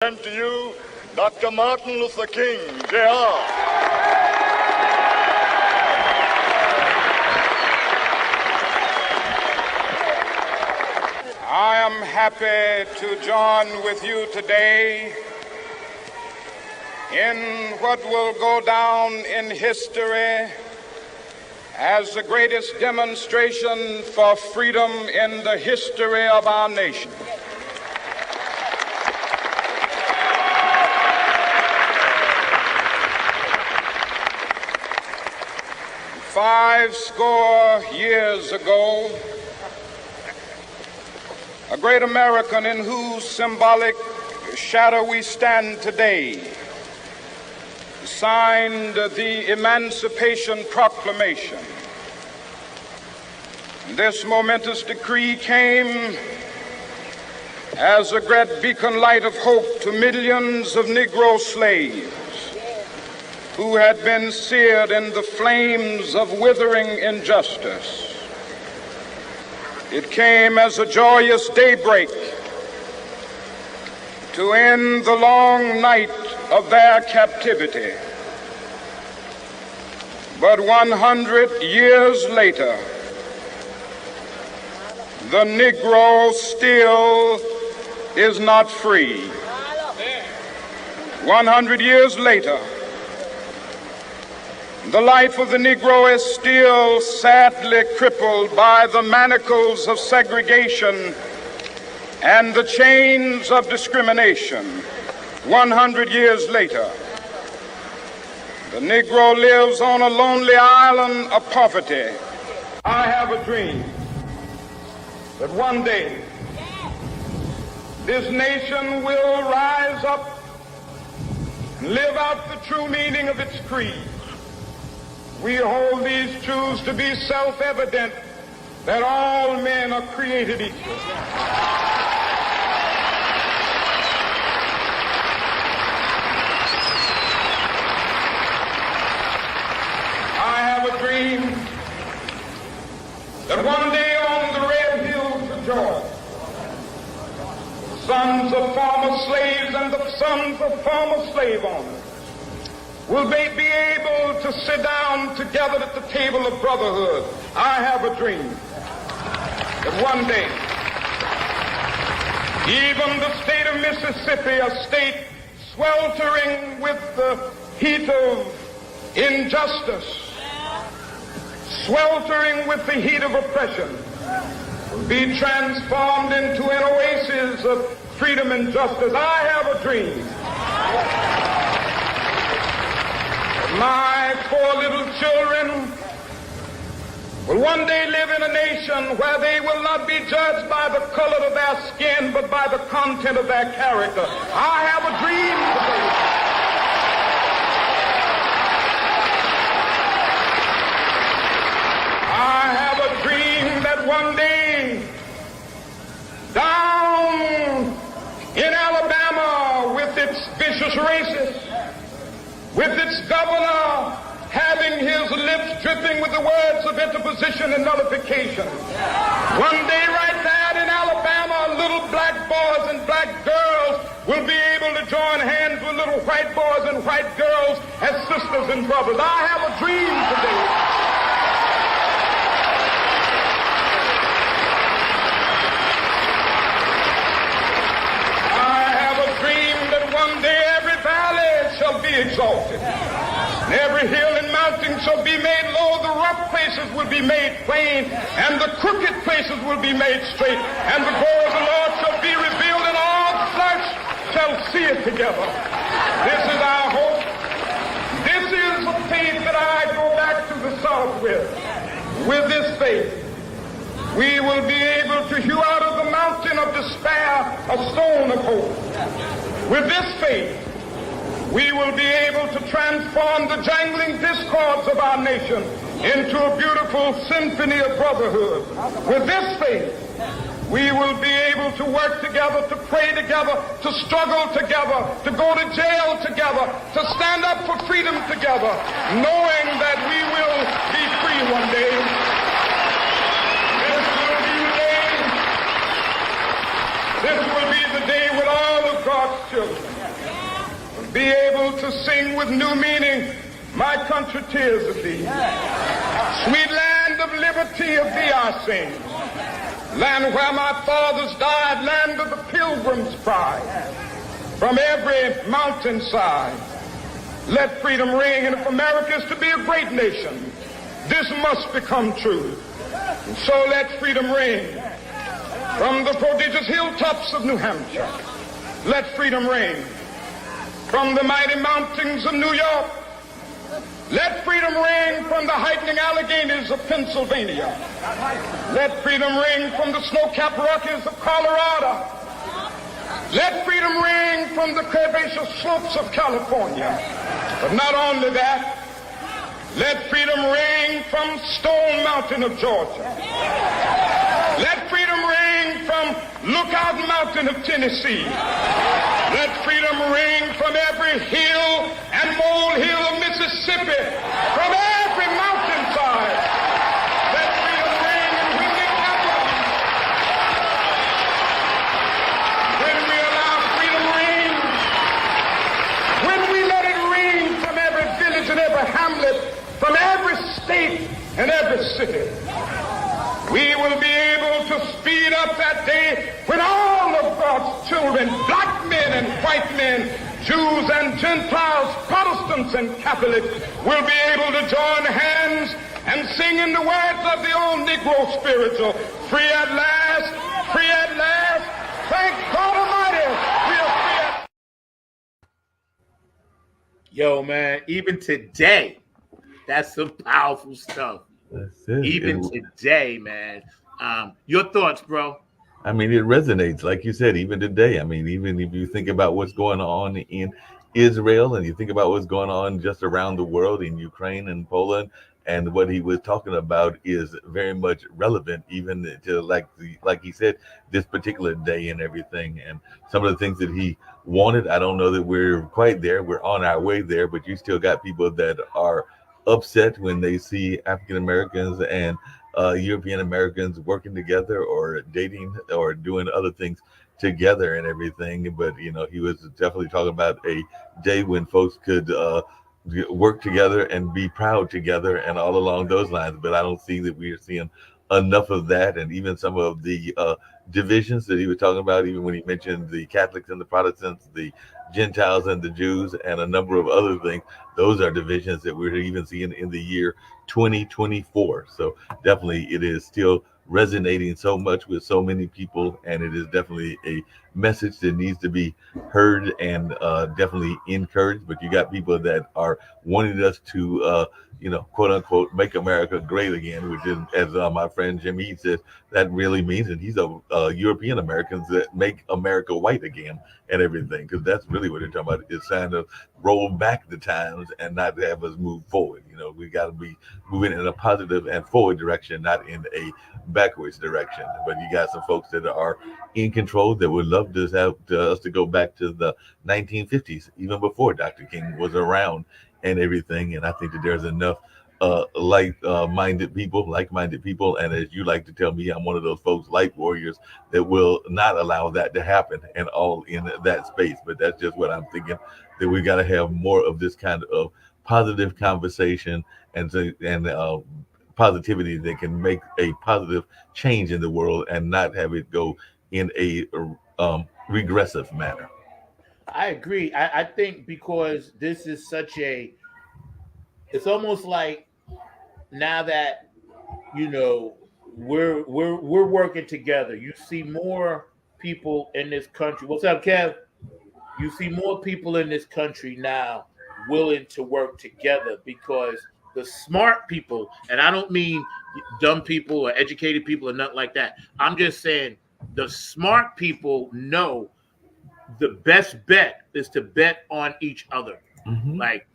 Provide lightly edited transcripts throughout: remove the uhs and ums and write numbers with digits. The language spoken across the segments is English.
present to you Dr. Martin Luther King, Jr. I am happy to join with you today in what will go down in history as the greatest demonstration for freedom in the history of our nation. Five score years ago, a great American in whose symbolic shadow we stand today signed the Emancipation Proclamation. This momentous decree came as a great beacon light of hope to millions of Negro slaves who had been seared in the flames of withering injustice. It came as a joyous daybreak to end the long night of their captivity. But 100 years later, the Negro still is not free. 100 years later, the life of the Negro is still sadly crippled by the manacles of segregation and the chains of discrimination. 100 years later, the Negro lives on a lonely island of poverty. I have a dream that one day this nation will rise up and live out the true meaning of its creed. We hold these truths to be self-evident, that all men are created equal. I have a dream that one day on the red hills of Georgia, sons of former slaves and the sons of former slave owners will they be able to sit down together at the table of brotherhood. I have a dream that one day, even the state of Mississippi, a state sweltering with the heat of injustice, sweltering with the heat of oppression, will be transformed into an oasis of freedom and justice. I have a dream. My poor little children will one day live in a nation where they will not be judged by the color of their skin, but by the content of their character. I have a dream today. I have a dream that one day, down in Alabama with its vicious racists, with its governor having his lips dripping with the words of interposition and nullification. One day right there in Alabama, little black boys and black girls will be able to join hands with little white boys and white girls as sisters and brothers. I have a dream today. I have a dream that one day every valley shall be exalted, and every hill and mountain shall be made low. The rough places will be made plain, and the crooked places will be made straight, and the glory of the Lord shall be revealed, and all flesh shall see it together. This is our hope. This is the faith that I go back to the South with. With this faith, we will be able to hew out of the mountain of despair a stone of hope. With this faith, we will be able to transform the jangling discords of our nation into a beautiful symphony of brotherhood. With this faith, we will be able to work together, to pray together, to struggle together, to go to jail together, to stand up for freedom together, knowing that we will be free one day. This will be the day when all of of God's children will be able to sing with new meaning, my country, tears of thee. Sweet land of liberty, of thee I sing. Land where my fathers died, land of the pilgrim's pride. From every mountainside, let freedom ring. And if America is to be a great nation, this must become true. And so let freedom ring. From the prodigious hilltops of New Hampshire, let freedom ring. From the mighty mountains of New York, let freedom ring. From the heightening Alleghenies of Pennsylvania, let freedom ring. From the snow-capped Rockies of Colorado, let freedom ring. From the curvaceous slopes of California. But not only that, let freedom ring from Stone Mountain of Georgia. Let freedom ring from Lookout Mountain of Tennessee. Let freedom ring from every hill and molehill of Mississippi, from every mountainside. Let freedom ring in Whitney Capital. When we allow freedom ring, when we let it ring from every village and every hamlet, from every state and every city, we will be able to speed up that day when all of God's children, black men and white men, Jews and Gentiles, Protestants and Catholics, will be able to join hands and sing in the words of the old Negro spiritual, free at last, free at last, thank God Almighty, we are free at last. Yo, man, even today, that's some powerful stuff. That's it. Even today, man. Your thoughts, bro? I mean, it resonates, like you said, even today. I mean, even if you think about what's going on in Israel and you think about what's going on just around the world in Ukraine and Poland, and what he was talking about is very much relevant, even to like he said, this particular day and everything. And some of the things that he wanted, I don't know that we're quite there. We're on our way there, but you still got people that are upset when they see African Americans and European Americans working together or dating or doing other things together and everything. But you know, he was definitely talking about a day when folks could work together and be proud together and all along those lines. But I don't see that we are seeing enough of that. And even some of the divisions that he was talking about, even when he mentioned the Catholics and the Protestants, the Gentiles and the Jews, and a number of other things, those are divisions that we're even seeing in the year 2024. So definitely it is still resonating so much with so many people, and it is definitely a message that needs to be heard and definitely encouraged. But you got people that are wanting us to quote unquote make America great again, which is, as my friend Jim Heath says, that really means, and he's a European Americans that make America white again and everything, because that's really what they're talking about, is trying to roll back the times and not have us move forward. You know, we got to be moving in a positive and forward direction, not in a backwards direction. But you got some folks that are in control that would love to have us to go back to the 1950s, even before Dr. King was around and everything. And I think that there's enough like-minded people, and as you like to tell me, I'm one of those folks, light warriors, that will not allow that to happen and all in that space. But that's just what I'm thinking, that we got to have more of this kind of positive conversation and positivity that can make a positive change in the world and not have it go in a regressive manner. I agree. I think because this is it's almost like, now that, you know, we're working together, you see more people in this country. What's up, Kev? You see more people in this country now willing to work together, because the smart people, and I don't mean dumb people or educated people or nothing like that. I'm just saying the smart people know the best bet is to bet on each other. Mm-hmm. Like,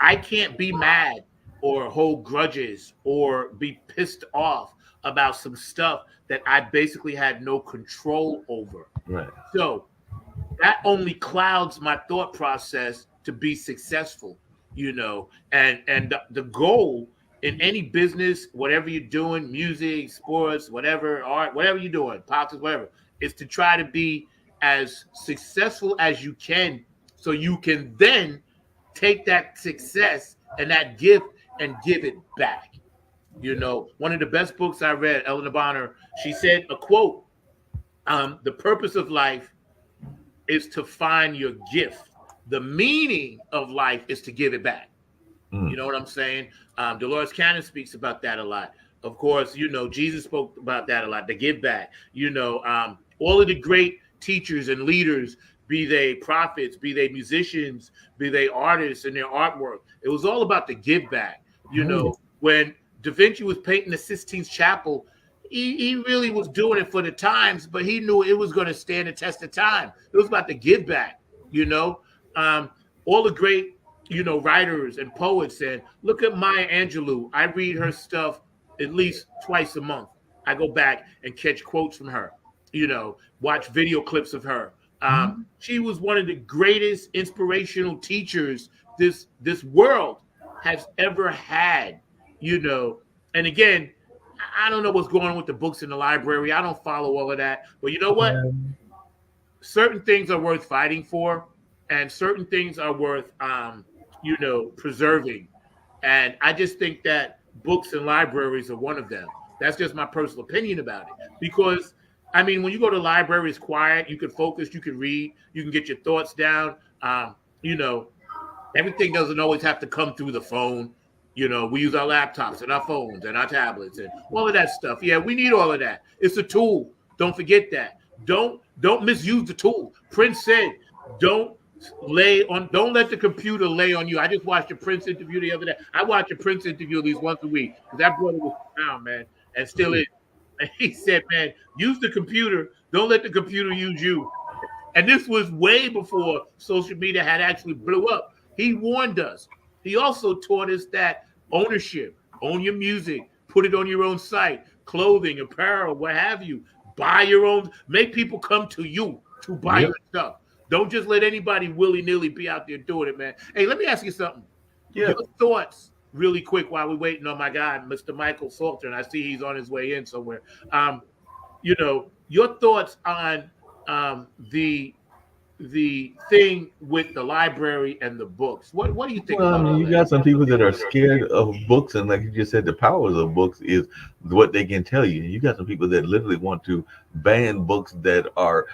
I can't be mad or hold grudges or be pissed off about some stuff that I basically had no control over. Right. So that only clouds my thought process to be successful, you know, and the goal in any business, whatever you're doing, music, sports, whatever, art, whatever you're doing, politics, whatever, is to try to be as successful as you can, so you can then take that success and that gift and give it back. You know, one of the best books I read, Eleanor Bonner, she said a quote, the purpose of life is to find your gift. The meaning of life is to give it back. You know what I'm saying? Dolores Cannon speaks about that a lot. Of course, you know, Jesus spoke about that a lot, to give back. You know, all of the great teachers and leaders, be they prophets, be they musicians, be they artists in their artwork, it was all about the give back. You know, when Da Vinci was painting the Sistine Chapel, he really was doing it for the times, but he knew it was going to stand the test of time. It was about the give back, you know. All the great, you know, writers and poets, and look at Maya Angelou. I read her stuff at least twice a month. I go back and catch quotes from her, you know, watch video clips of her. She was one of the greatest inspirational teachers this world has ever had, you know. And again, I don't know what's going on with the books in the library. I don't follow all of that. But you know what? Certain things are worth fighting for, and certain things are worth, you know, preserving. And I just think that books and libraries are one of them. That's just my personal opinion about it. Because, I mean, when you go to the library, it's quiet. You can focus. You can read. You can get your thoughts down. You know, everything doesn't always have to come through the phone. You know, we use our laptops and our phones and our tablets and all of that stuff. Yeah, we need all of that. It's a tool. Don't forget that. Don't misuse the tool. Prince said, don't let the computer lay on you. I just watched a Prince interview the other day. I watch a Prince interview at least once a week. That brother was profound, man, and still is. And he said, man, use the computer. Don't let the computer use you. And this was way before social media had actually blew up. He warned us. He also taught us that ownership, own your music, put it on your own site, clothing, apparel, what have you. Buy your own, make people come to you to buy your stuff. Don't just let anybody willy-nilly be out there doing it, man. Hey, let me ask you something. Yeah. Your thoughts, really quick, while we're waiting on my guy, Mr. Michael Salter, and I see he's on his way in somewhere. You know, your thoughts on the thing with the library and the books. What do you think? Well, I mean, you got some people that are scared of books, and like you just said, the powers of books is what they can tell you. You got some people that literally want to ban books that are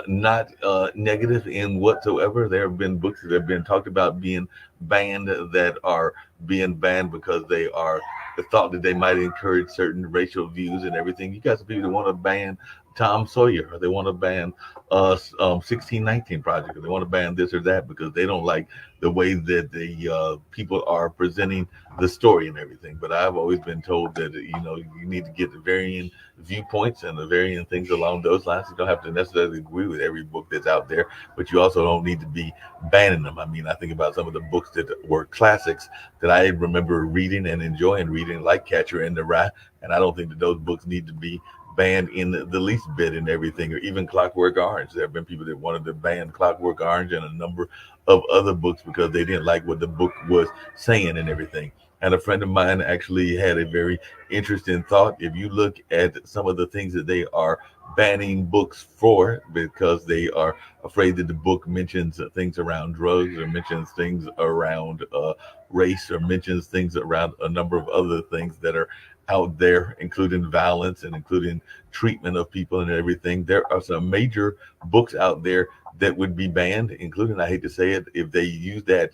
not negative in whatsoever. There have been books that have been talked about being banned that are being banned because they are thought that they might encourage certain racial views and everything. You got some people that want to ban Tom Sawyer, or they want to ban 1619 Project, or they want to ban this or that because they don't like the way that the people are presenting the story and everything. But I've always been told that, you know, you need to get the varying viewpoints and the varying things along those lines. You don't have to necessarily agree with every book that's out there, but you also don't need to be banning them. I mean, I think about some of the books that were classics that I remember reading and enjoying reading, like Catcher in the Rye, and I don't think that those books need to be banned in the least bit and everything, or even Clockwork Orange. There have been people that wanted to ban Clockwork Orange and a number of other books because they didn't like what the book was saying and everything. And a friend of mine actually had a very interesting thought. If you look at some of the things that they are banning books for, because they are afraid that the book mentions things around drugs, or mentions things around race, or mentions things around a number of other things that are out there, including violence and including treatment of people and everything. There are some major books out there that would be banned, including, I hate to say it, if they use that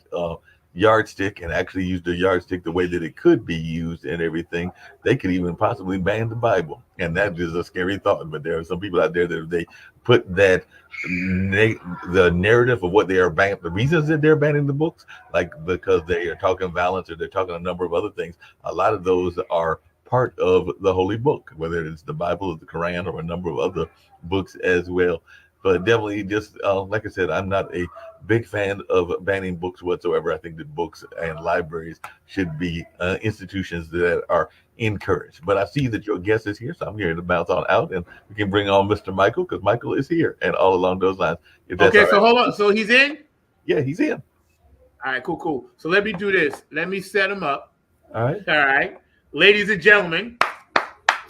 yardstick and actually use the yardstick the way that it could be used and everything, they could even possibly ban the Bible. And that is a scary thought. But there are some people out there that if they put that the narrative of what they are banning, the reasons that they're banning the books, like because they are talking violence or they're talking a number of other things, a lot of those are part of the holy book, whether it's the Bible or the Quran or a number of other books as well. But definitely, just like I said, I'm not a big fan of banning books whatsoever. I think that books and libraries should be institutions that are encouraged. But I see that your guest is here, so I'm here to bounce on out, and we can bring on Mr. Michael, because Michael is here, and all along those lines. Okay, so hold on. So he's in? Yeah, he's in. All right, cool. So let me do this. Let me set him up. All right. Ladies and gentlemen,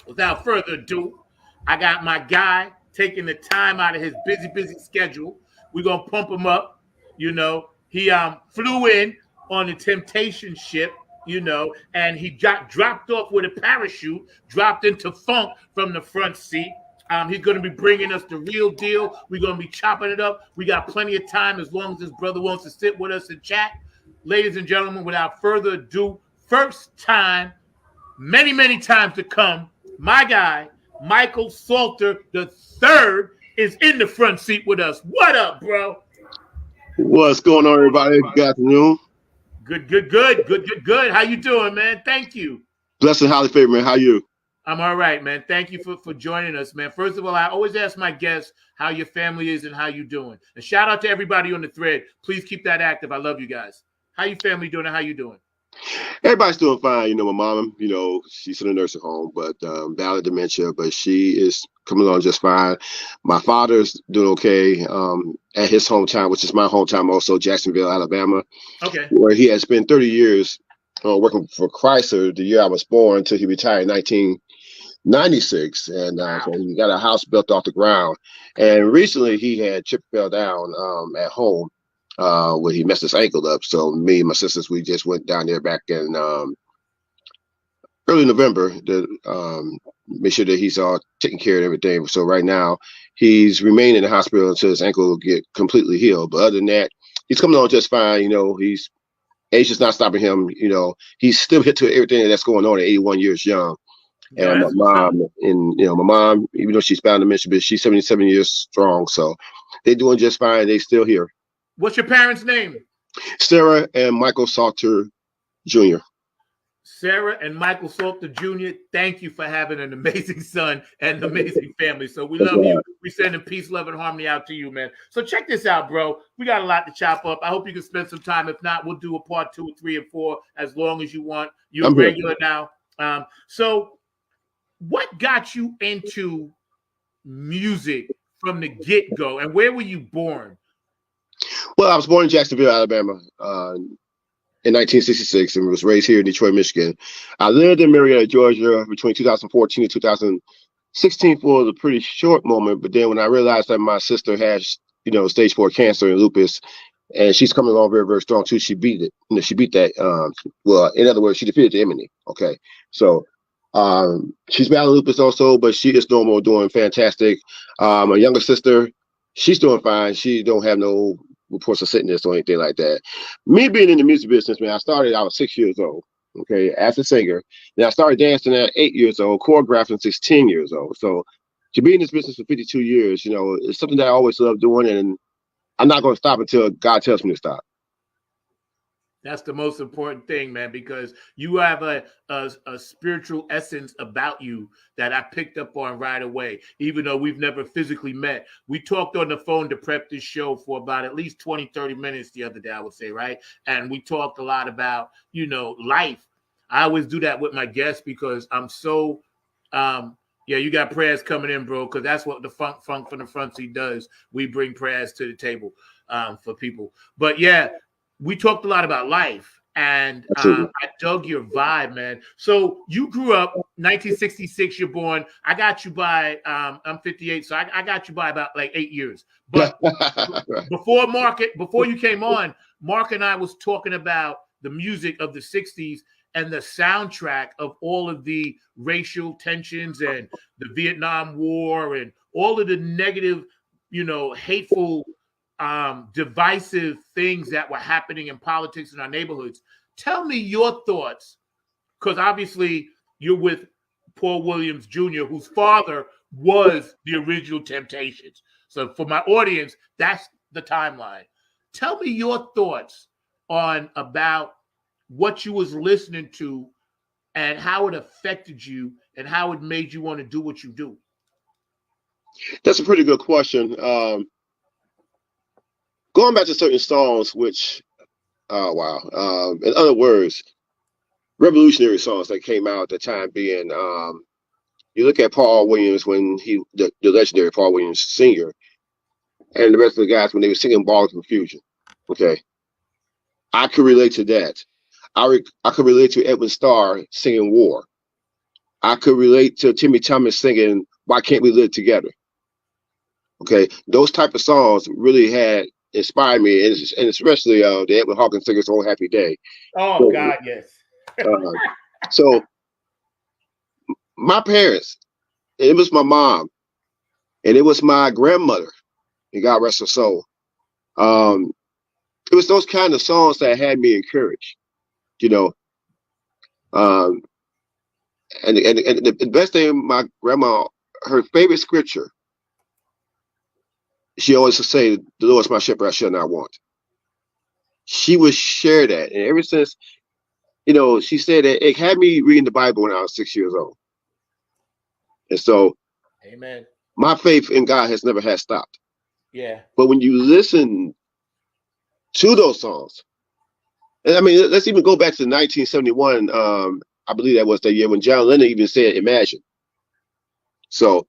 without further ado, I got my guy taking the time out of his busy schedule. We're gonna pump him up. You know, he flew in on the Temptation ship, you know, and he got dropped off with a parachute, dropped into funk from the front seat. He's going to be bringing us the real deal. We're going to be chopping it up. We got plenty of time as long as this brother wants to sit with us and chat. Ladies and gentlemen, without further ado, first time, many times to come, my guy, Michael Salter III is in the front seat with us. What up, bro? What's going on, everybody? Good afternoon. Good. How you doing, man? Thank you. Blessed and highly favored, man. How you? I'm all right, man. Thank you for joining us, man. First of all, I always ask my guests how your family is and how you doing. And shout out to everybody on the thread. Please keep that active. I love you guys. How your family doing and how you doing? Everybody's doing fine. You know, my mom, you know, she's in a nursing home, but battle dementia, but she is coming along just fine. My father's doing okay at his hometown, which is my hometown also, Jacksonville, Alabama. Okay. Where he has spent 30 years working for Chrysler the year I was born until he retired in 1996. And so he got a house built off the ground. And recently he had tripped, fell down at home. Where he messed his ankle up. So me and my sisters, we just went down there back in early November to make sure that he's all taken care of everything. So right now he's remained in the hospital until his ankle will get completely healed. But other than that, he's coming on just fine. You know, age is not stopping him. You know, he's still hit to everything that's going on at 81 years young. And my mom, even though she's bound to mention, but she's 77 years strong. So they're doing just fine. They still here. What's your parents' name? Sarah and Michael Salter Jr. Sarah and Michael Salter Jr., thank you for having an amazing son and an amazing family. So we love you. We sending peace, love, and harmony out to you, man. So check this out, bro. We got a lot to chop up. I hope you can spend some time. If not, we'll do a part 2, 3, and 4 as long as you want. You're regular now. So what got you into music from the get-go, and where were you born? Well, I was born in Jacksonville, Alabama in 1966 and was raised here in Detroit, Michigan. I lived in Marietta, Georgia between 2014 and 2016 for a pretty short moment. But then when I realized that my sister has, you know, stage 4 cancer and lupus, and she's coming along very, very strong too, she beat it. You know, she beat that. Well, in other words, she defeated the enemy. Okay. So she's battling lupus also, but she is normal, doing fantastic. My younger sister, she's doing fine. She don't have no reports of sickness or anything like that. Me being in the music business, man, I was 6 years old, okay, as a singer. Then I started dancing at 8 years old, choreographing 16 years old. So to be in this business for 52 years, you know, it's something that I always love doing, and I'm not going to stop until God tells me to stop. That's the most important thing, man, because you have a spiritual essence about you that I picked up on right away, even though we've never physically met. We talked on the phone to prep this show for about at least 20, 30 minutes the other day, I would say, right? And we talked a lot about, you know, life. I always do that with my guests because I'm so, you got prayers coming in, bro, because that's what the funk from the front seat does. We bring prayers to the table for people. But, yeah. We talked a lot about life, and I dug your vibe, man. So you grew up 1966. You're born. I got you by I'm 58, so I got you by about like 8 years. But before you came on, Mark and I was talking about the music of the 60s and the soundtrack of all of the racial tensions and the Vietnam War and all of the negative, you know, hateful, divisive things that were happening in politics in our neighborhoods. Tell me your thoughts, because obviously you're with Paul Williams Jr., whose father was the original Temptations. So for my audience, that's the timeline. Tell me your thoughts on about what you was listening to and how it affected you and how it made you want to do what you do. That's a pretty good question. Going back to certain songs, which, in other words, revolutionary songs that came out at the time being, you look at Paul Williams when the legendary Paul Williams Sr., and the rest of the guys when they were singing Ball of Confusion. Okay, I could relate to that. I could relate to Edwin Starr singing War. I could relate to Timmy Thomas singing Why Can't We Live Together? Okay, those type of songs really had inspired me, and especially the Edwin Hawkins singer's "Oh Happy Day." Oh So, God, yes. uh, so my parents, it was my mom, and it was my grandmother, and God rest her soul. Um, it was those kind of songs that had me encouraged, you know. Um, and the best thing, my grandma, her favorite scripture, she always would say, "The Lord is my shepherd; I shall not want." She would share that, and ever since, she said that it had me reading the Bible when I was 6 years old, and so Amen. my faith in God has never had stopped. Yeah. But when you listen to those songs, and I mean, let's even go back to 1971. I believe that was the year when John Lennon even said "Imagine." So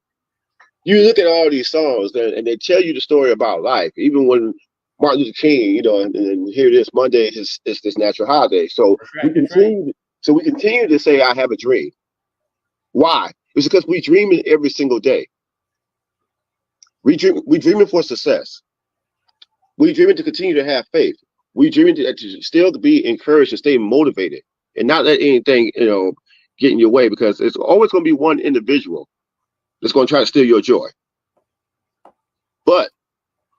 you look at all these songs, and they tell you the story about life. Even when Martin Luther King, and here it is, Monday is this natural holiday. So That's right. That's right. we continue to say, "I have a dream." Why? It's because we dream it every single day. We dreaming for success. We dreaming to continue to have faith. We dreaming to still be encouraged and stay motivated, and not let anything get in your way, because it's always going to be one individual that's going to try to steal your joy. But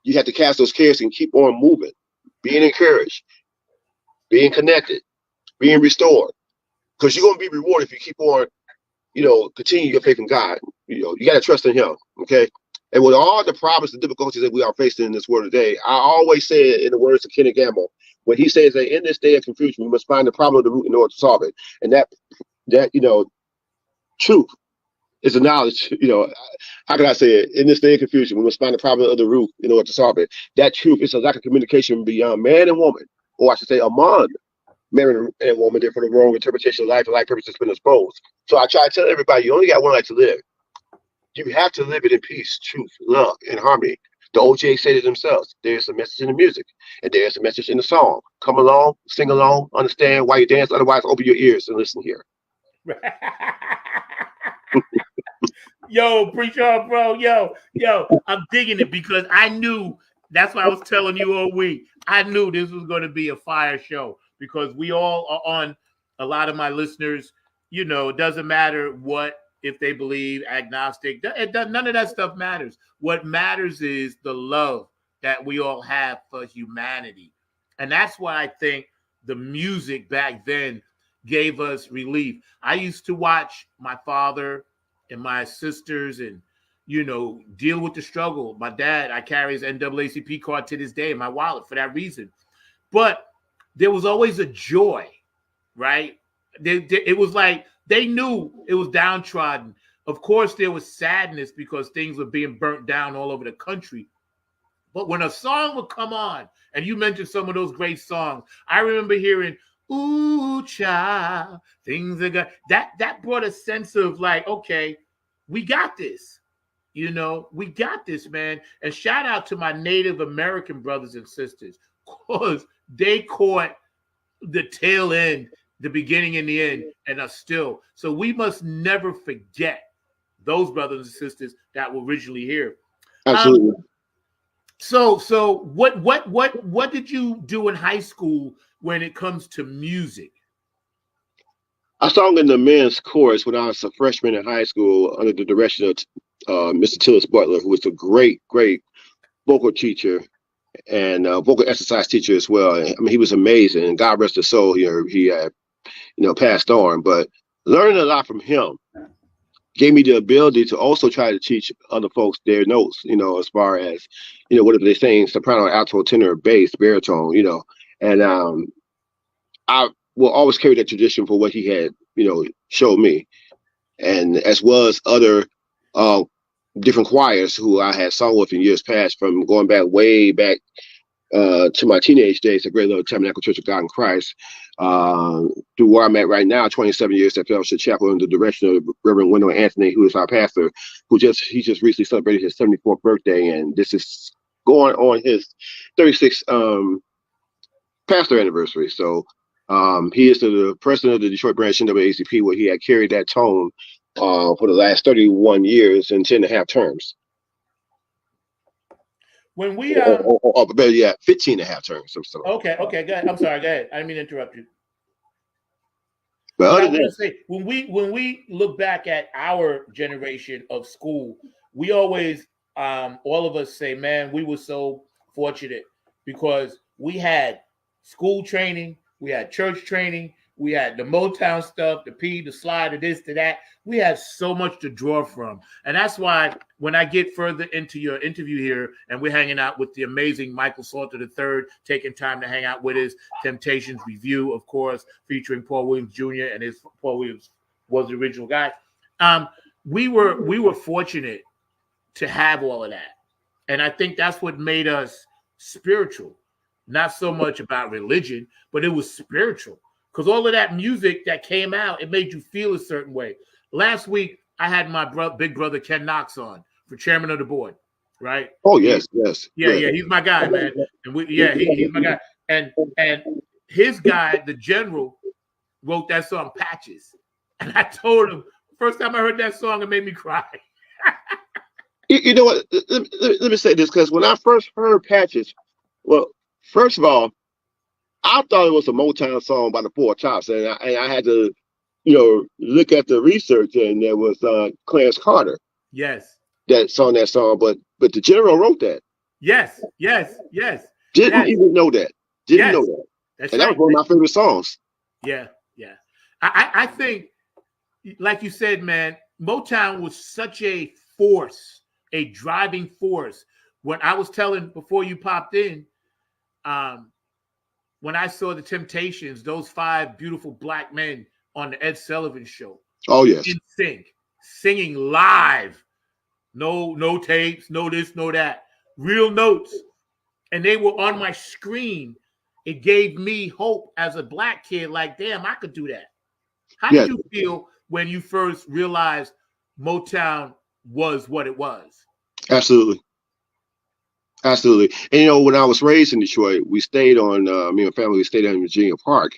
you have to cast those cares and keep on moving, being encouraged, being connected, being restored, because you're going to be rewarded if you keep on, continue your faith in God. You got to trust in Him. Okay. And with all the problems and difficulties that we are facing in this world today, I always say it in the words of Kenneth Gamble, when he says that in this day of confusion, we must find the problem of the root in order to solve it. And that truth is a knowledge, how can I say it? In this day of confusion, we must find the problem of the root in order to solve it. That truth is a lack of communication beyond man and woman, or I should say among man and woman, therefore the wrong interpretation of life and life purpose has been exposed. So I try to tell everybody, you only got one life to live. You have to live it in peace, truth, love, and harmony. The OJ said it themselves. There's a message in the music, and there's a message in the song. Come along, sing along, understand why you dance. Otherwise, open your ears and listen here. Yo, preacher, bro. Yo, I'm digging it, because I knew, that's what I was telling you all week. I knew this was going to be a fire show, because we all are on, a lot of my listeners, it doesn't matter if they believe, agnostic, none of that stuff matters. What matters is the love that we all have for humanity. And that's why I think the music back then gave us relief. I used to watch my father and my sisters and, deal with the struggle. My dad, I carry his NAACP card to this day in my wallet for that reason. But there was always a joy, right? It was like they knew it was downtrodden. Of course, there was sadness because things were being burnt down all over the country. But when a song would come on, and you mentioned some of those great songs, I remember hearing, "Ooh, child, things are good." That brought a sense of like, okay, we got this. We got this, man. And shout out to my Native American brothers and sisters, because they caught the tail end, the beginning and the end, and are still. So we must never forget those brothers and sisters that were originally here. Absolutely. So what did you do in high school when it comes to music? I sang in the men's chorus when I was a freshman in high school under the direction of Mr. Tillis Butler, who was a great, great vocal teacher and vocal exercise teacher as well. I mean, he was amazing, and God rest his soul. He had, passed on, but learning a lot from him gave me the ability to also try to teach other folks their notes, as far as, whatever they're saying, soprano, alto, tenor, bass, baritone, and I will always carry that tradition for what he had, showed me, and as well as other different choirs who I had sung with in years past, from going back way back to my teenage days at Great Little Tabernacle Church of God in Christ, to where I'm at right now, 27 years at Fellowship Chapel under the direction of Reverend Wendell Anthony, who is our pastor, he just recently celebrated his 74th birthday, and this is going on his 36th pastor anniversary. So he is the president of the Detroit branch NAACP, where he had carried that tone for the last 31 years and 10 and a half terms. when we or better yet, 15 and a half turns. Okay, go ahead. I'm sorry, go ahead. I didn't mean to interrupt you. But But I other want than to say, when we look back at our generation of school, we always all of us say, man, we were so fortunate because we had school training, we had church training, we had the Motown stuff, the slide, the this, to that. We had so much to draw from. And that's why when I get further into your interview here and we're hanging out with the amazing Michael Salter III, taking time to hang out with his Temptations review, of course, featuring Paul Williams Jr. and his Paul Williams was the original guy. We were fortunate to have all of that. And I think that's what made us spiritual. Not so much about religion, but it was spiritual. Because all of that music that came out, it made you feel a certain way. Last week, I had my big brother Ken Knox on for chairman of the board, right? Oh, yes. Yeah, he's my guy, man. And he's my guy. And his guy, the general, wrote that song Patches. And I told him, first time I heard that song, it made me cry. You know what? Let me say this, because when I first heard Patches, well, first of all, I thought it was a Motown song by the Four Tops, and I had to, look at the research, and there was Clarence Carter. Yes. That song, but the general wrote that. Yes. Didn't even know that. Didn't know that. That's and right. that was one of my favorite songs. Yeah. I think, like you said, man, Motown was such a force, a driving force. When I was telling before you popped in, when I saw the Temptations, those 5 beautiful black men on the Ed Sullivan Show. Oh, yes. In sync, singing live. No tapes, no this, no that. Real notes. And they were on my screen. It gave me hope as a black kid, like, damn, I could do that. How did you feel when you first realized Motown was what it was? Absolutely. And, when I was raised in Detroit, we stayed on, me and my family, we stayed in Virginia Park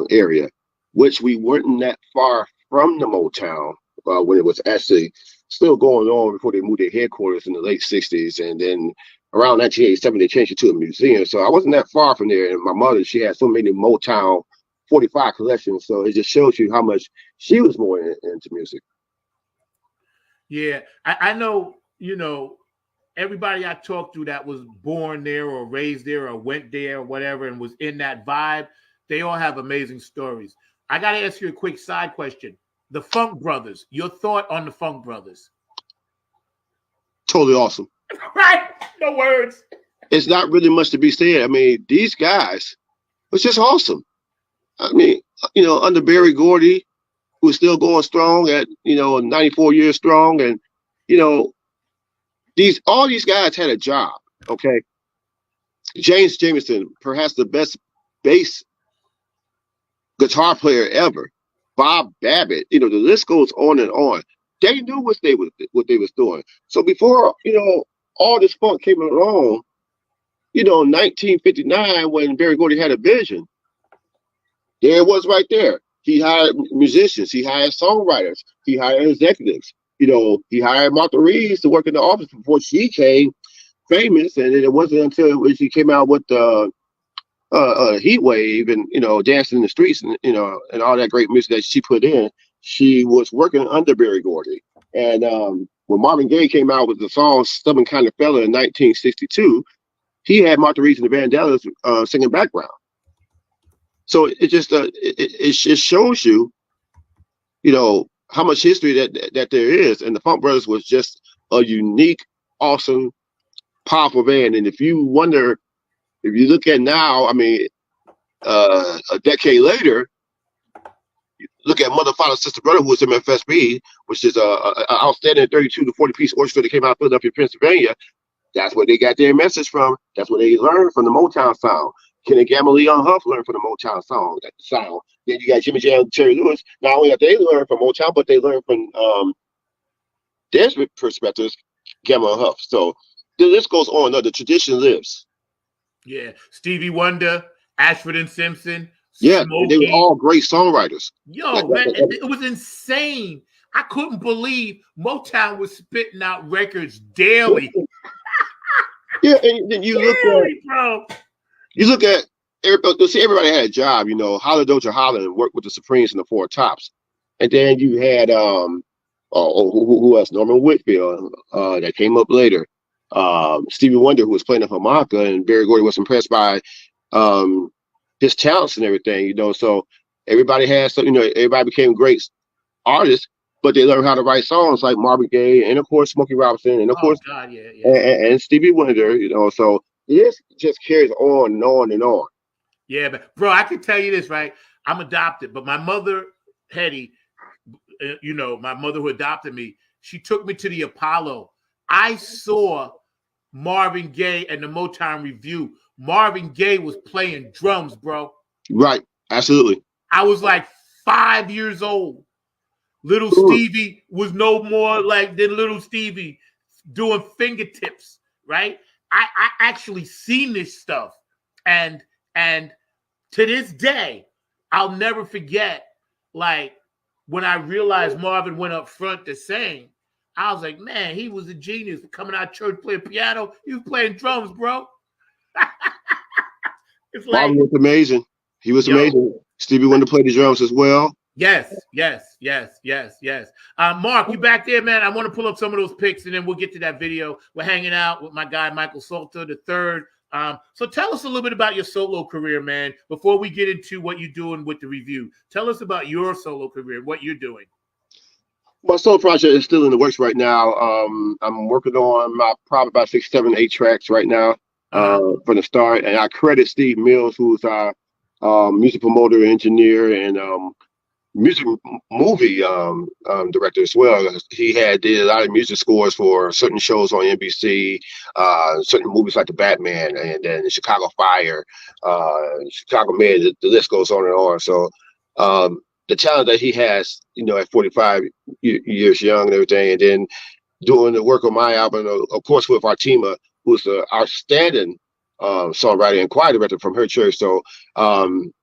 area, which we weren't that far from the Motown when it was actually still going on before they moved their headquarters in the late 60s. And then around 1987, they changed it to a museum. So I wasn't that far from there. And my mother, she had so many Motown 45 collections. So it just shows you how much she was more into music. Yeah, I know, everybody I talked to that was born there or raised there or went there or whatever and was in that vibe, they all have amazing stories. I got to ask you a quick side question. The Funk Brothers, your thought on the Funk Brothers? Totally awesome. Right? No words. It's not really much to be said. I mean, these guys was just awesome. I mean, under Berry Gordy, who's still going strong at, 94 years strong. And, all these guys had a job, okay? James Jamerson, perhaps the best bass guitar player ever. Bob Babbitt, the list goes on and on. They knew what they was doing. So before, all this funk came along, 1959, when Berry Gordy had a vision, there it was right there. He hired musicians, he hired songwriters, he hired executives. He hired Martha Reeves to work in the office before she became famous. And it wasn't until she came out with Heat Wave and, Dancing in the Streets and, and all that great music that she put in, she was working under Berry Gordy. And when Marvin Gaye came out with the song Stubborn Kind of Fella in 1962, he had Martha Reeves and the Vandellas singing background. So it just it shows you, how much history that there is. And the Funk Brothers was just a unique, awesome, powerful band. And if you look at now, I mean, a decade later, look at Mother, Father, Sister, Brother, who was MFSB, which is an outstanding 32 to 40 piece orchestra that came out of Philadelphia, Pennsylvania. That's where they got their message from. That's what they learned from the Motown sound. Kenny Gamble, Leon Huff learned from the Motown sound. Then you got Jimmy Jam and Terry Lewis. Not only did they learn from Motown, but they learned from their perspectives, Gamble and Huff. So the list goes on. The tradition lives. Yeah. Stevie Wonder, Ashford and Simpson. Yeah, Smokey. they were all great songwriters. Yo, man, it was insane. I couldn't believe Motown was spitting out records daily. Yeah, and then you look at everybody had a job, Holler Doja Holland worked with the Supremes and the Four Tops. And then you had who else? Norman Whitfield, that came up later. Stevie Wonder, who was playing the harmonica, and Berry Gordy was impressed by his talents and everything, So everybody had some, everybody became great artists, but they learned how to write songs like Marvin Gaye and of course Smokey Robinson and of course and Stevie Wonder, So this just carries on and on and on. Yeah, but bro, I can tell you this, right? I'm adopted, but my mother, Hetty, my mother who adopted me, she took me to the Apollo. I saw Marvin Gaye and the Motown Review. Marvin Gaye was playing drums, bro. Right, absolutely. I was like 5 years old. Little Stevie was no more like than little Stevie doing fingertips, right? I actually seen this stuff, and to this day, I'll never forget, like, when I realized Marvin went up front to sing, I was like, man, he was a genius coming out of church playing piano. He was playing drums, bro. It's like, Marvin was amazing. He was amazing. Stevie Wonder played the drums as well. Yes. Mark, you back there, man? I want to pull up some of those pics, and then we'll get to that video. We're hanging out with my guy, Michael Salter III. So tell us a little bit about your solo career, man, before we get into what you're doing with the review. Tell us about your solo career, what you're doing. My solo project is still in the works right now. I'm working on probably about 6, 7, 8 tracks right now from the start. And I credit Steve Mills, who's our music promoter, engineer, and music movie director as well. He did a lot of music scores for certain shows on NBC, certain movies like The Batman, and then Chicago Fire, Chicago Med. The list goes on and on. So the talent that he has, at 45 years young and everything, and then doing the work on my album, of course, with Artima, who's an outstanding songwriter and choir director from her church. So when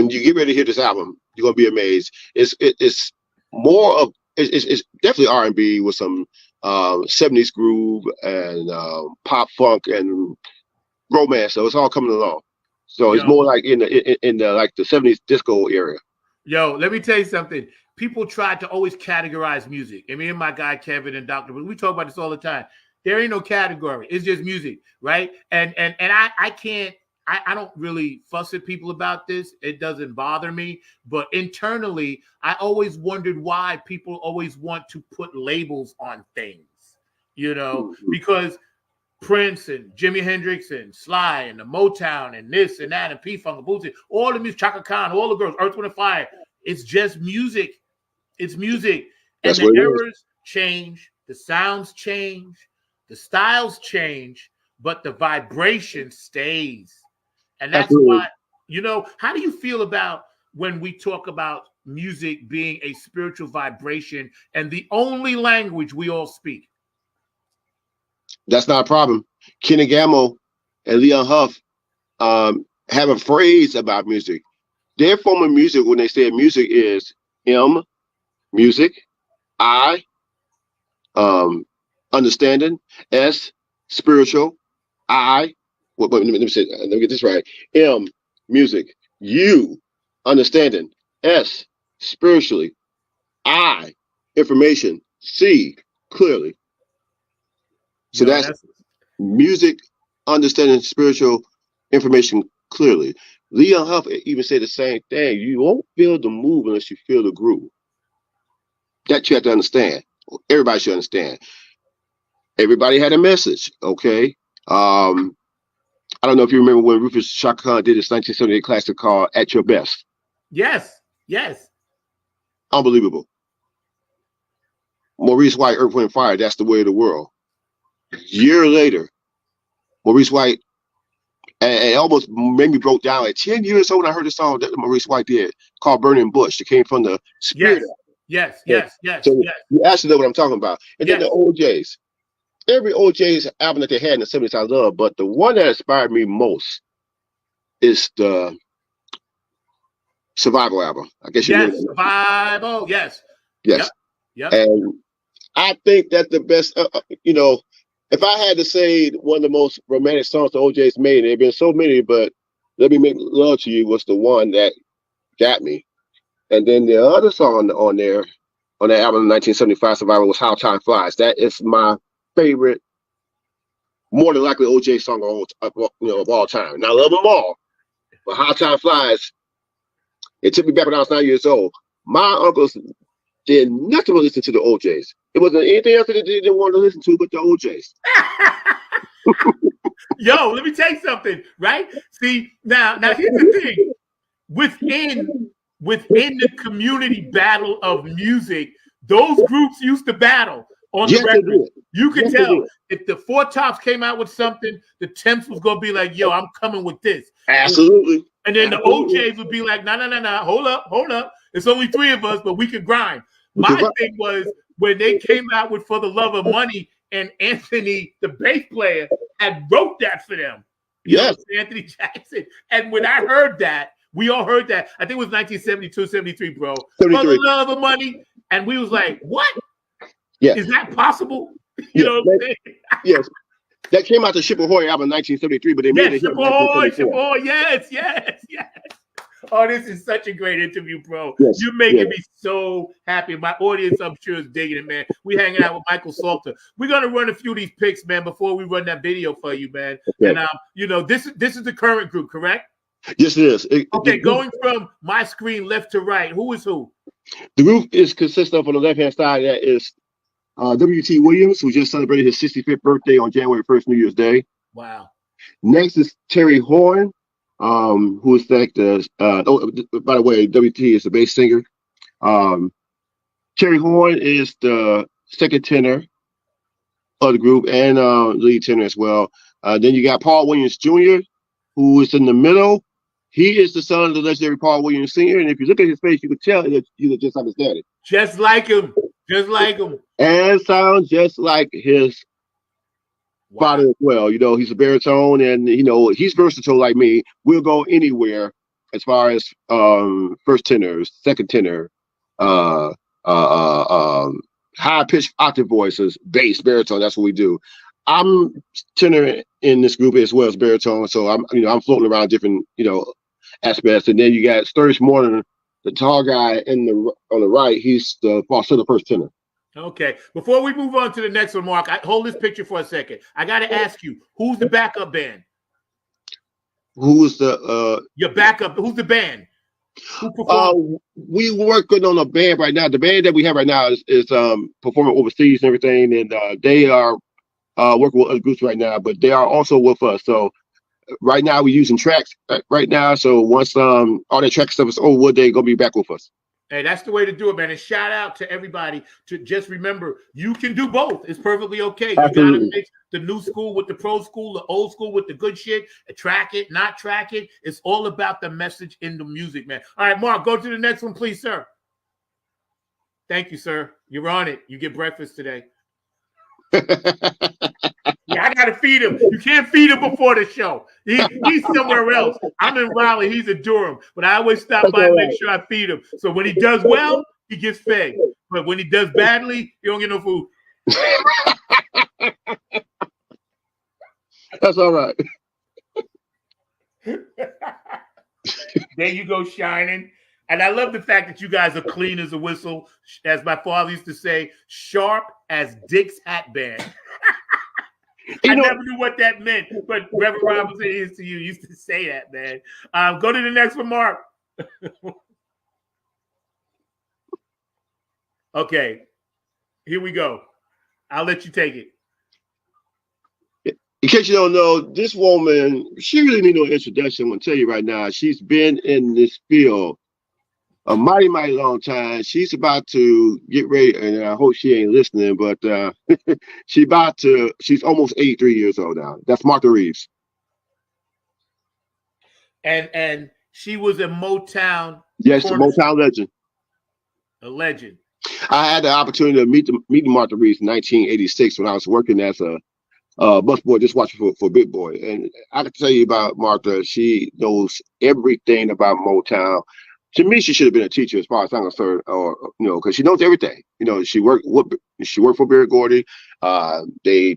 you get ready to hear this album, you're gonna be amazed. It's more of it's definitely R&B with some 70s groove and pop funk and romance. So it's all coming along. So it's more like in the like the 70s disco area. Yo, let me tell you something. People try to always categorize music. And me and my guy Kevin and Dr. We talk about this all the time. There ain't no category. It's just music, right? And I can't. I don't really fuss at people about this. It doesn't bother me. But internally, I always wondered why people always want to put labels on things, because Prince and Jimi Hendrix and Sly and the Motown and this and that and P-Funk and Bootsy, all the music, Chaka Khan, all the girls, Earth, Wind and Fire. It's just music. It's music. And the eras change, the sounds change, the styles change, but the vibration stays. And that's why, how do you feel about when we talk about music being a spiritual vibration and the only language we all speak? That's not a problem. Kenny Gamble and Leon Huff have a phrase about music. Their form of music, when they say music, is M, music, I, understanding, S, spiritual, I, let me get this right. M, music, U, understanding, S, spiritually, I, information, C, clearly. So that's music, understanding, spiritual, information, clearly. Leon Huff even said the same thing. You won't feel the move unless you feel the groove. That you have to understand. Everybody should understand. Everybody had a message, okay? I don't know if you remember when Rufus Chaka Khan did his 1978 classic called At Your Best. Yes. Unbelievable. Maurice White, Earth, Wind and Fire, That's the Way of the World. A year later, Maurice White, and it almost made me broke down. At 10 years old, I heard a song that Maurice White did called Burning Bush. It came from the Spirit. Yes. So you actually know what I'm talking about. And then the OJs. Every OJ's album that they had in the 70s I love, but the one that inspired me most is the Survival album. I guess you know that. Survival, yes. Yes. Yep. And I think that's the best, if I had to say one of the most romantic songs the OJ's made, there have been so many, but Let Me Make Love to You was the one that got me. And then the other song on there, on that album, 1975 Survival, was How Time Flies. That is my favorite, more than likely OJ song of all time. Now I love them all, but How Time Flies, it took me back when I was 9 years old. My uncles did nothing but listen to the OJs. It wasn't anything else that they didn't want to listen to but the OJs. Yo, let me tell you something, right? See, now here's the thing. Within the community battle of music, those groups used to battle on the record. You could tell if the Four Tops came out with something, the Temps was gonna be like, "Yo, I'm coming with this." Absolutely. And then the OJs would be like, "No, hold up. It's only three of us, but we can grind." My thing was when they came out with For the Love of Money, and Anthony, the bass player, had wrote that for them. Yes, Anthony Jackson. And when I heard that, we all heard that. I think it was 1972, 73, bro. 73. For the Love of Money. And we was like, what? Yeah. Is that possible? You know what I'm saying? Yes. That came out the Ship Ahoy album in 1973, but they made it here in 1974. Yes. Oh, this is such a great interview, bro. Yes, You're making me so happy. My audience, I'm sure, is digging it, man. We hanging out with Michael Salter. We're gonna run a few of these picks, man, before we run that video for you, man. Okay. And this is the current group, correct? Yes, it is. Okay, going from my screen left to right, who is who? The group consists of, on the left-hand side, that is W.T. Williams, who just celebrated his 65th birthday on January 1st, New Year's Day. Wow. Next is Terry Horn, who is like by the way, W.T. is the bass singer. Terry Horn is the second tenor of the group and lead tenor as well. Then you got Paul Williams Jr., who is in the middle. He is the son of the legendary Paul Williams Sr., and if you look at his face, you can tell that he looks just like his daddy. Just like him. And sounds just like his father as well. He's a baritone, and he's versatile like me. We'll go anywhere as far as first tenor, second tenor, high pitched octave voices, bass, baritone. That's what we do. I'm tenor in this group as well as baritone, so I'm floating around different aspects. And then you got Sturgis Morton, the tall guy on the right. He's the falsetto first tenor. Okay. Before we move on to the next one, Mark, hold this picture for a second. I got to ask you, who's the backup band? Who's your backup? Who's the band? We working on a band right now. The band that we have right now is performing overseas and everything, and they are working with other groups right now, but they are also with us. So right now we're using tracks right now. So once all that track stuff is over, they're gonna be back with us. Hey, that's the way to do it, man. And shout out to everybody to just remember you can do both. It's perfectly okay. Absolutely. You gotta mix the new school with the pro school, the old school with the good shit, track it, not track it. It's all about the message in the music, man. All right, Mark, go to the next one, please, sir. Thank you, sir. You're on it. You get breakfast today. Yeah, I gotta feed him. You can't feed him before the show. He's somewhere else. I'm in Raleigh. He's in Durham. But I always stop by and make sure I feed him. So when he does well, he gets fed. But when he does badly, he don't get no food. That's all right. There you go, shining. And I love the fact that you guys are clean as a whistle, as my father used to say, sharp as Dick's hat band. I never knew what that meant, but Reverend Robinson used to say that, man. Go to the next one, Mark. Okay, here we go. I'll let you take it. In case you don't know, this woman, she really need no introduction. I'm going to tell you right now, she's been in this field a mighty long time. She's about to get ready, and I hope she ain't listening, but she's almost 83 years old now. That's Martha Reeves. And she was a Motown. Yes, a Motown legend. A legend. I had the opportunity to meet Martha Reeves in 1986 when I was working as a busboy, just watching for Big Boy. And I can tell you about Martha. She knows everything about Motown. To me, she should have been a teacher as far as I'm concerned, or because she knows everything. She worked for Berry Gordy. They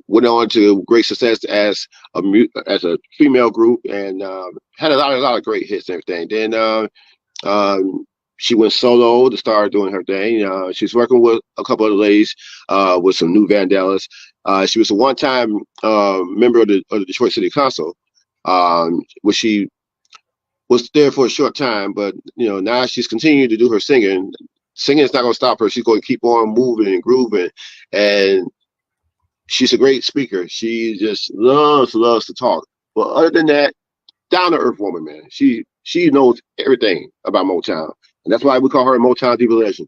went on to great success as a female group, and had a lot of great hits and everything. Then she went solo to start doing her thing. She's working with a couple of ladies with some new Vandellas. She was a one-time member of the Detroit City Council, where she was there for a short time, but now she's continuing to do her singing. Singing is not going to stop her. She's going to keep on moving and grooving, and she's a great speaker. She just loves to talk. But other than that, down to earth woman, man. She knows everything about Motown, and that's why we call her a Motown diva legend.